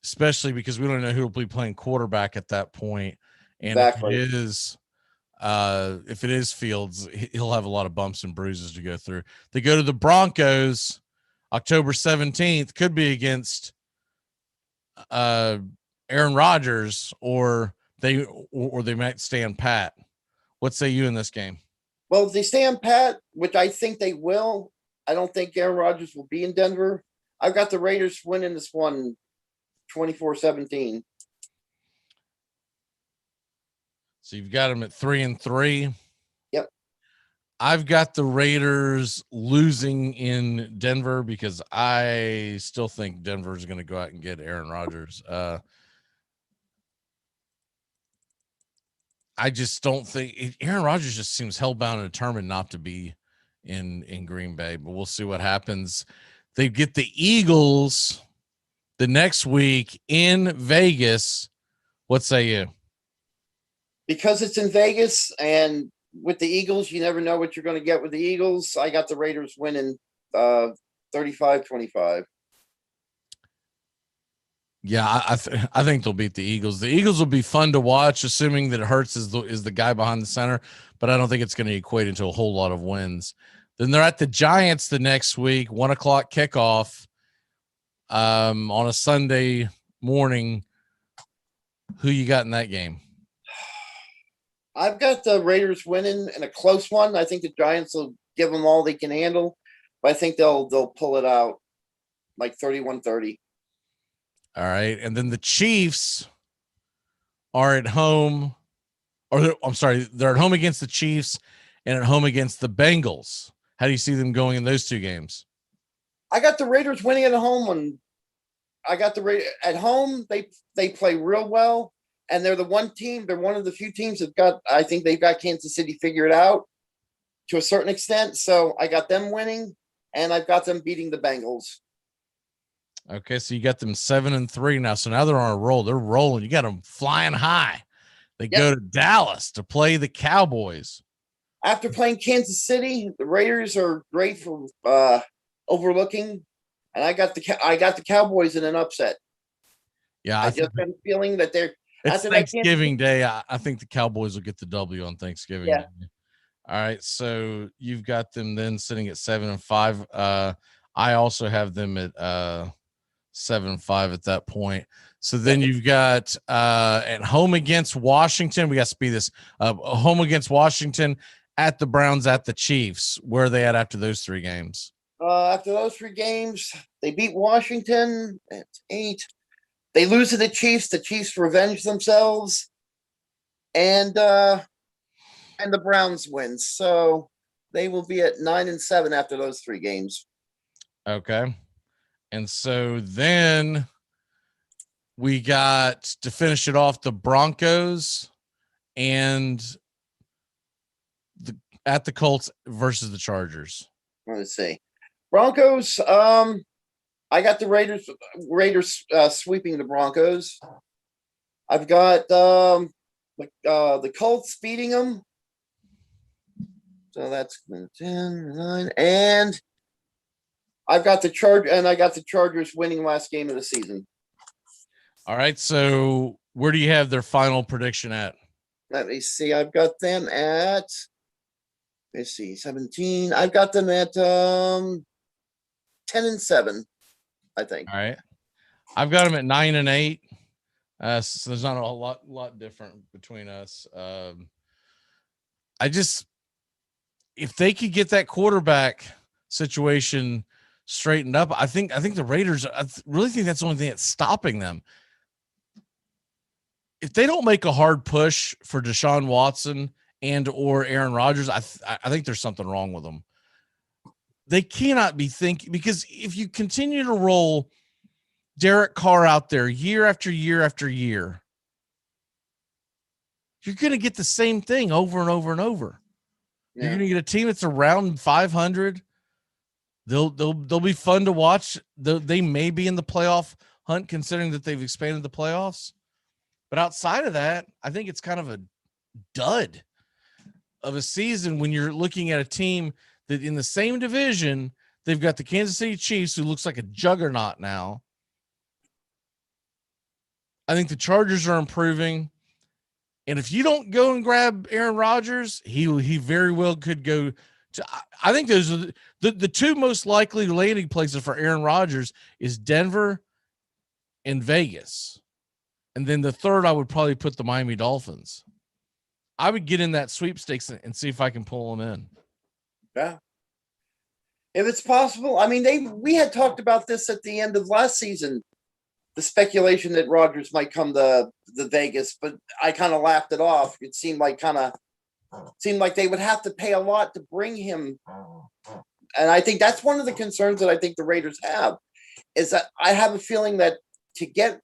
especially because we don't know who will be playing quarterback at that point. And exactly. If it is Fields, he'll have a lot of bumps and bruises to go through. They go to the Broncos October 17th, could be against Aaron Rodgers, or they might stand pat. What say you in this game? Well, if they stand pat, which I think they will, I don't think Aaron Rodgers will be in Denver. I've got the Raiders winning this one 24-17. So you've got them at 3-3. Yep. I've got the Raiders losing in Denver because I still think Denver is going to go out and get Aaron Rodgers. I just don't think Aaron Rodgers just seems hellbound and determined not to be in Green Bay, but we'll see what happens. They get the Eagles the next week in Vegas. What say you? Because it's in Vegas, and with the Eagles, you never know what you're going to get with the Eagles. I got the Raiders winning 35-25. Yeah, I think they'll beat the Eagles. The Eagles will be fun to watch, assuming that Hurts is the guy behind the center, but I don't think it's going to equate into a whole lot of wins. Then they're at the Giants the next week, 1:00 kickoff on a Sunday morning. Who you got in that game? I've got the Raiders winning in a close one. I think the Giants will give them all they can handle, but I think they'll pull it out like 31-30. All right, and then the Chiefs are at home, they're at home against the Chiefs and at home against the Bengals. How do you see them going in those two games? I got the Raiders winning at home one. I got the Raiders at home. They play real well, and they're the one team. They're one of the few teams I think they've got Kansas City figured out to a certain extent. So I got them winning, and I've got them beating the Bengals. Okay, so you got them 7-3 now. So now they're on a roll. They're rolling. You got them flying high. They go to Dallas to play the Cowboys. After playing Kansas City, the Raiders are great for overlooking, and I got the Cowboys in an upset. Yeah, I just have a feeling that they're. It's Thanksgiving Day. I think the Cowboys will get the W on Thanksgiving Day. All right, so you've got them then sitting at 7-5. I also have them at 7-5 at that point. So then you've got at home against Washington. We got to speed this up. Home against Washington, at the Browns, at the Chiefs. Where are they at after those three games? After those three games, they beat Washington at 8. They lose to the Chiefs. The Chiefs revenge themselves, and the Browns win. So they will be at 9-7 after those three games. Okay. And so then we got to finish it off the Broncos and at the Colts versus the Chargers. Let's see. Broncos, I got the Raiders sweeping the Broncos. I've got the Colts beating them. So that's 10, 9, and I've got the Chargers winning last game of the season. All right. So where do you have their final prediction at? Let me see. I've got them at, let's see, 17. I've got them at 10-7, I think. All right. I've got them at 9-8. So there's not a lot different between us. If they could get that quarterback situation straightened up, I think the Raiders, I really think that's the only thing that's stopping them. If they don't make a hard push for Deshaun Watson and or Aaron Rodgers, I think there's something wrong with them. They cannot be thinking, because if you continue to roll Derek Carr out there year after year after year, you're going to get the same thing over and over and over. Yeah. You're going to get a team that's around 500. They'll be fun to watch. They may be in the playoff hunt, considering that they've expanded the playoffs. But outside of that, I think it's kind of a dud of a season when you're looking at a team that in the same division, they've got the Kansas City Chiefs, who looks like a juggernaut now. I think the Chargers are improving. And if you don't go and grab Aaron Rodgers, he very well could go to, I think those are the two most likely landing places for Aaron Rodgers is Denver and Vegas. And then the third, I would probably put the Miami Dolphins. I would get in that sweepstakes and see if I can pull them in. Yeah. If it's possible. I mean, we had talked about this at the end of last season, the speculation that Rodgers might come to the Vegas, but I kind of laughed it off. It seemed like they would have to pay a lot to bring him. And I think that's one of the concerns that I think the Raiders have, is that I have a feeling that to get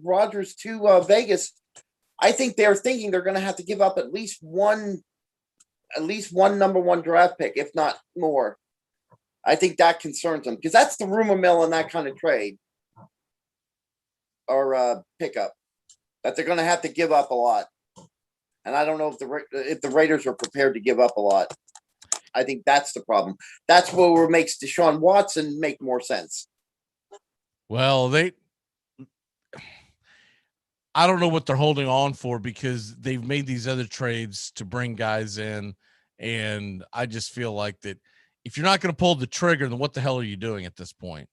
Rodgers to Vegas, I think they're thinking they're going to have to give up at least one number one draft pick, if not more. I think that concerns them, because that's the rumor mill in that kind of trade or pickup, that they're going to have to give up a lot. And I don't know if the Raiders are prepared to give up a lot. I think that's the problem. That's what makes Deshaun Watson make more sense. Well, I don't know what they're holding on for, because they've made these other trades to bring guys in. And I just feel like that if you're not going to pull the trigger, then what the hell are you doing at this point?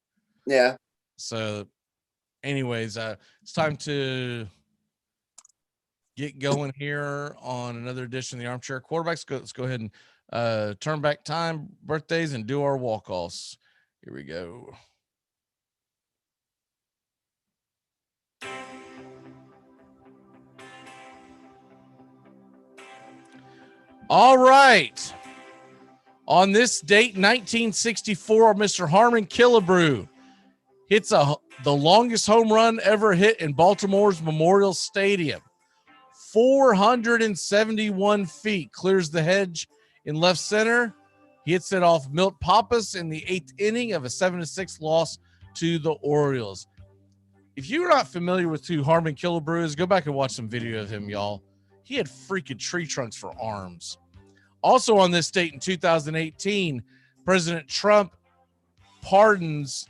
Yeah. So anyways, it's time to get going here on another edition of the Armchair Quarterbacks. Let's go ahead and turn back time, birthdays, and do our walk-offs. Here we go. All right. On this date, 1964, Mr. Harmon Killebrew hits the longest home run ever hit in Baltimore's Memorial Stadium. 471 feet, clears the hedge in left center. He hits it off Milt Pappas in the 8th inning of a 7-6 loss to the Orioles. If you're not familiar with who Harmon Killebrew is, go back and watch some video of him, y'all. He had freaking tree trunks for arms. Also on this date in 2018, President Trump pardons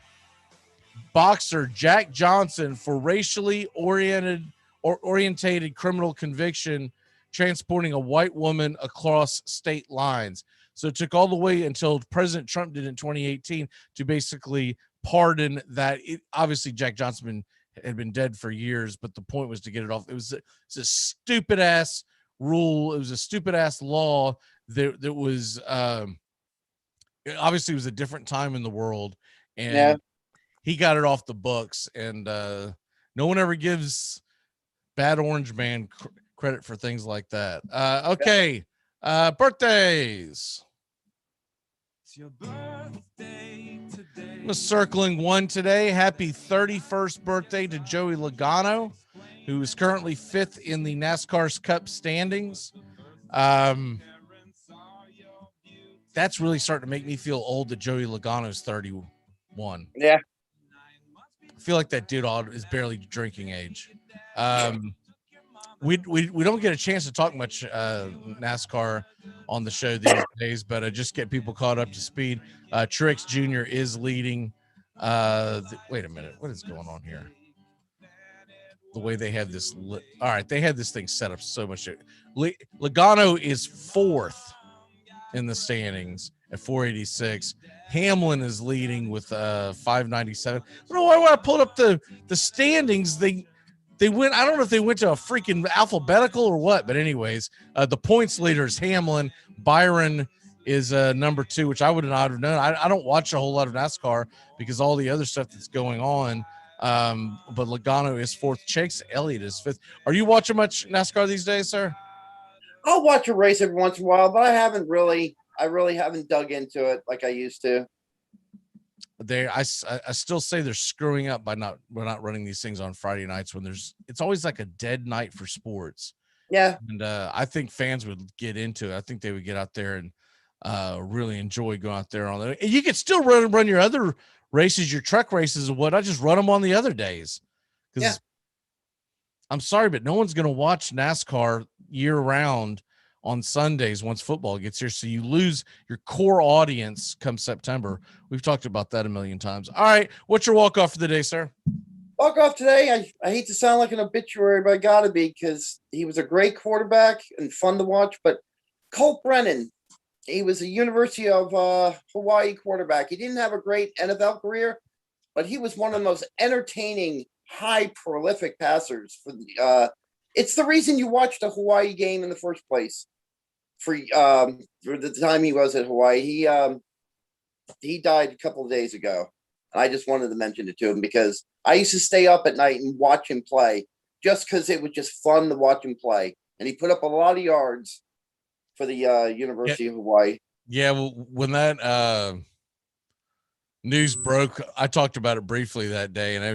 boxer Jack Johnson for racially orientated criminal conviction transporting a white woman across state lines. So it took all the way until President Trump did in 2018 to basically pardon that. Obviously, Jack Johnson had been dead for years, but the point was to get it off. It was a stupid ass rule. It was a stupid ass law that was obviously it was a different time in the world, and he got it off the books. And no one ever gives Bad Orange Man credit for things like that. Okay, birthdays. It's your birthday today. I'm circling one today. Happy 31st birthday to Joey Logano, who is currently 5th in the NASCAR's Cup standings. That's really starting to make me feel old that Joey Logano's 31. Yeah. I feel like that dude is barely drinking age. we don't get a chance to talk much NASCAR on the show these days, but just get people caught up to speed. Truex Jr. is leading. Wait a minute, what is going on here? The way they have this, all right, they had this thing set up so much. Logano is 4th in the standings at 486. Hamlin is leading with 597. I don't know why when I pulled up the standings, they went, I don't know if they went to a freaking alphabetical or what, but anyways, the points leader is Hamlin. Byron is number 2, which I would not have known. I don't watch a whole lot of NASCAR because all the other stuff that's going on. But Logano is 4th. Chase Elliott is 5th. Are you watching much NASCAR these days, sir? I'll watch a race every once in a while, but I really haven't dug into it like I used to. I still say they're screwing up by we're not running these things on Friday nights when it's always like a dead night for sports. Yeah. And I think fans would get into it. I think they would get out there and really enjoy going out there on that. And you could still run your other races, your truck races and what. I just run them on the other days. Because I'm sorry, but no one's going to watch NASCAR year round on Sundays once football gets here. So you lose your core audience come September. We've talked about that a million times. All right. What's your walk-off for the day, sir? Walk-off today, I hate to sound like an obituary, but I got to be, because he was a great quarterback and fun to watch. But Colt Brennan, he was a University of Hawaii quarterback. He didn't have a great NFL career, but he was one of the most entertaining, high prolific passers. It's the reason you watched a Hawaii game in the first place. For the time he was at Hawaii, he died a couple of days ago. I just wanted to mention it to him because I used to stay up at night and watch him play just because it was just fun to watch him play. And he put up a lot of yards for the University of Hawaii. Yeah, well, when that news broke, I talked about it briefly that day, and it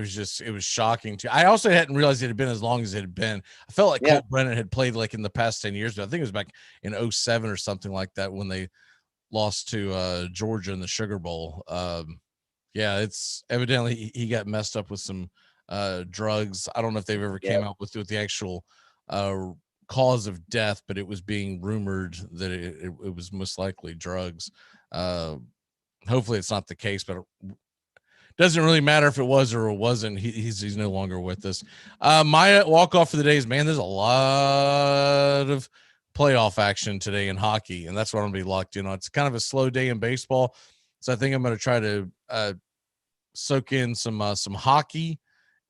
was shocking too. I also hadn't realized it had been as long as it had been. I felt like Colt Brennan had played like in the past 10 years, but I think it was back in 2007 or something like that when they lost to Georgia in the Sugar Bowl. Yeah, it's evidently he got messed up with some drugs. I don't know if they've ever came out with the actual cause of death, but it was being rumored that it was most likely drugs. Hopefully it's not the case, but it doesn't really matter if it was or it wasn't. He's no longer with us. My walk-off for the day is, man, there's a lot of playoff action today in hockey, and that's what I'm going to be locked in on. It's kind of a slow day in baseball, so I think I'm going to try to soak in some hockey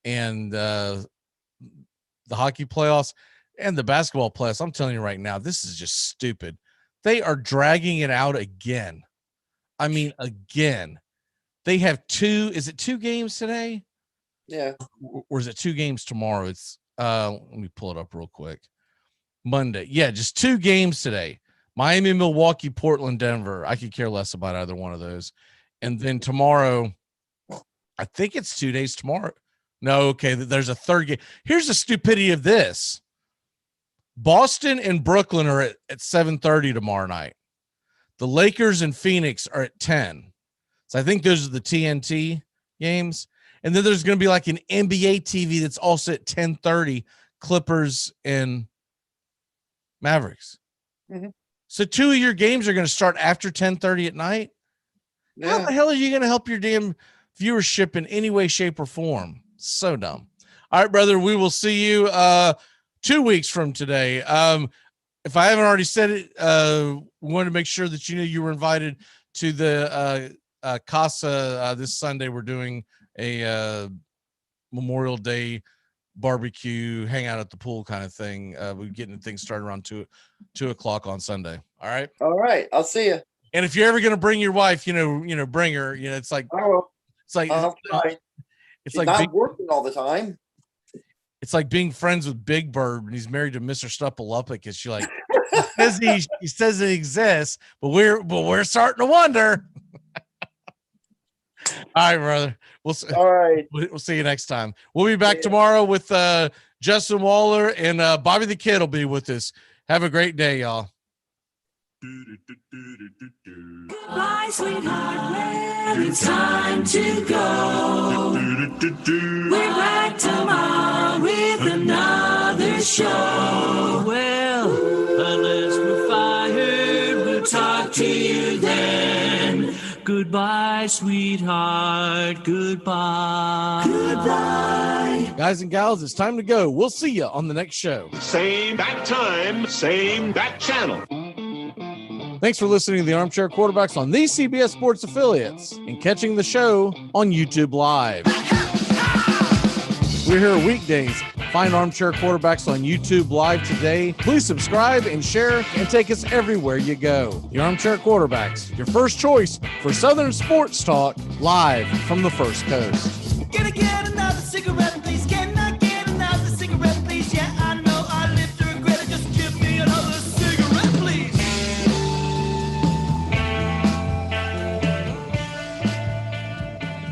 and the hockey playoffs and the basketball playoffs. I'm telling you right now, this is just stupid. They are dragging it out again. I mean, again. They have is it 2 games today? Yeah. Or is it 2 games tomorrow? It's let me pull it up real quick. Monday. Yeah, just 2 games today. Miami, Milwaukee, Portland, Denver. I could care less about either one of those. And then tomorrow, I think it's 2 days tomorrow. No, okay, there's a 3rd game. Here's the stupidity of this. Boston and Brooklyn are at 7:30 tomorrow night. The Lakers and Phoenix are at 10. So I think those are the TNT games. And then there's going to be like an NBA TV that's also at 10:30, Clippers and Mavericks. Mm-hmm. So 2 of your games are going to start after 10:30 at night. Yeah. How the hell are you going to help your damn viewership in any way, shape, or form? So dumb. All right, brother, we will see you 2 weeks from today. If I haven't already said it, we wanted to make sure that you were invited to the Casa this Sunday. We're doing a Memorial Day barbecue, hang out at the pool kind of thing. We're getting things started around 2 o'clock on Sunday. All right. All right. I'll see you. And if you're ever going to bring your wife, bring her, it's like, it's like, She's not working all the time. It's like being friends with Big Bird when he's married to Mr. Stuppalupic. It's like, he says it exists, but we're starting to wonder. All right, brother. All right. We'll see you next time. We'll be back tomorrow with Justin Waller, and Bobby the Kid will be with us. Have a great day, y'all. Goodbye, sweetheart. Well, it's time to go. We're back tomorrow with another show. Well, unless we're fired, we'll talk to you then. Goodbye, sweetheart. Goodbye. Goodbye. Guys and gals, it's time to go. We'll see you on the next show. Same bat time, same bat channel. Thanks for listening to the Armchair Quarterbacks on these CBS Sports affiliates and catching the show on YouTube Live. We're here weekdays. Find Armchair Quarterbacks on YouTube Live today. Please subscribe and share and take us everywhere you go. The Armchair Quarterbacks, your first choice for Southern sports talk, live from the First Coast. Get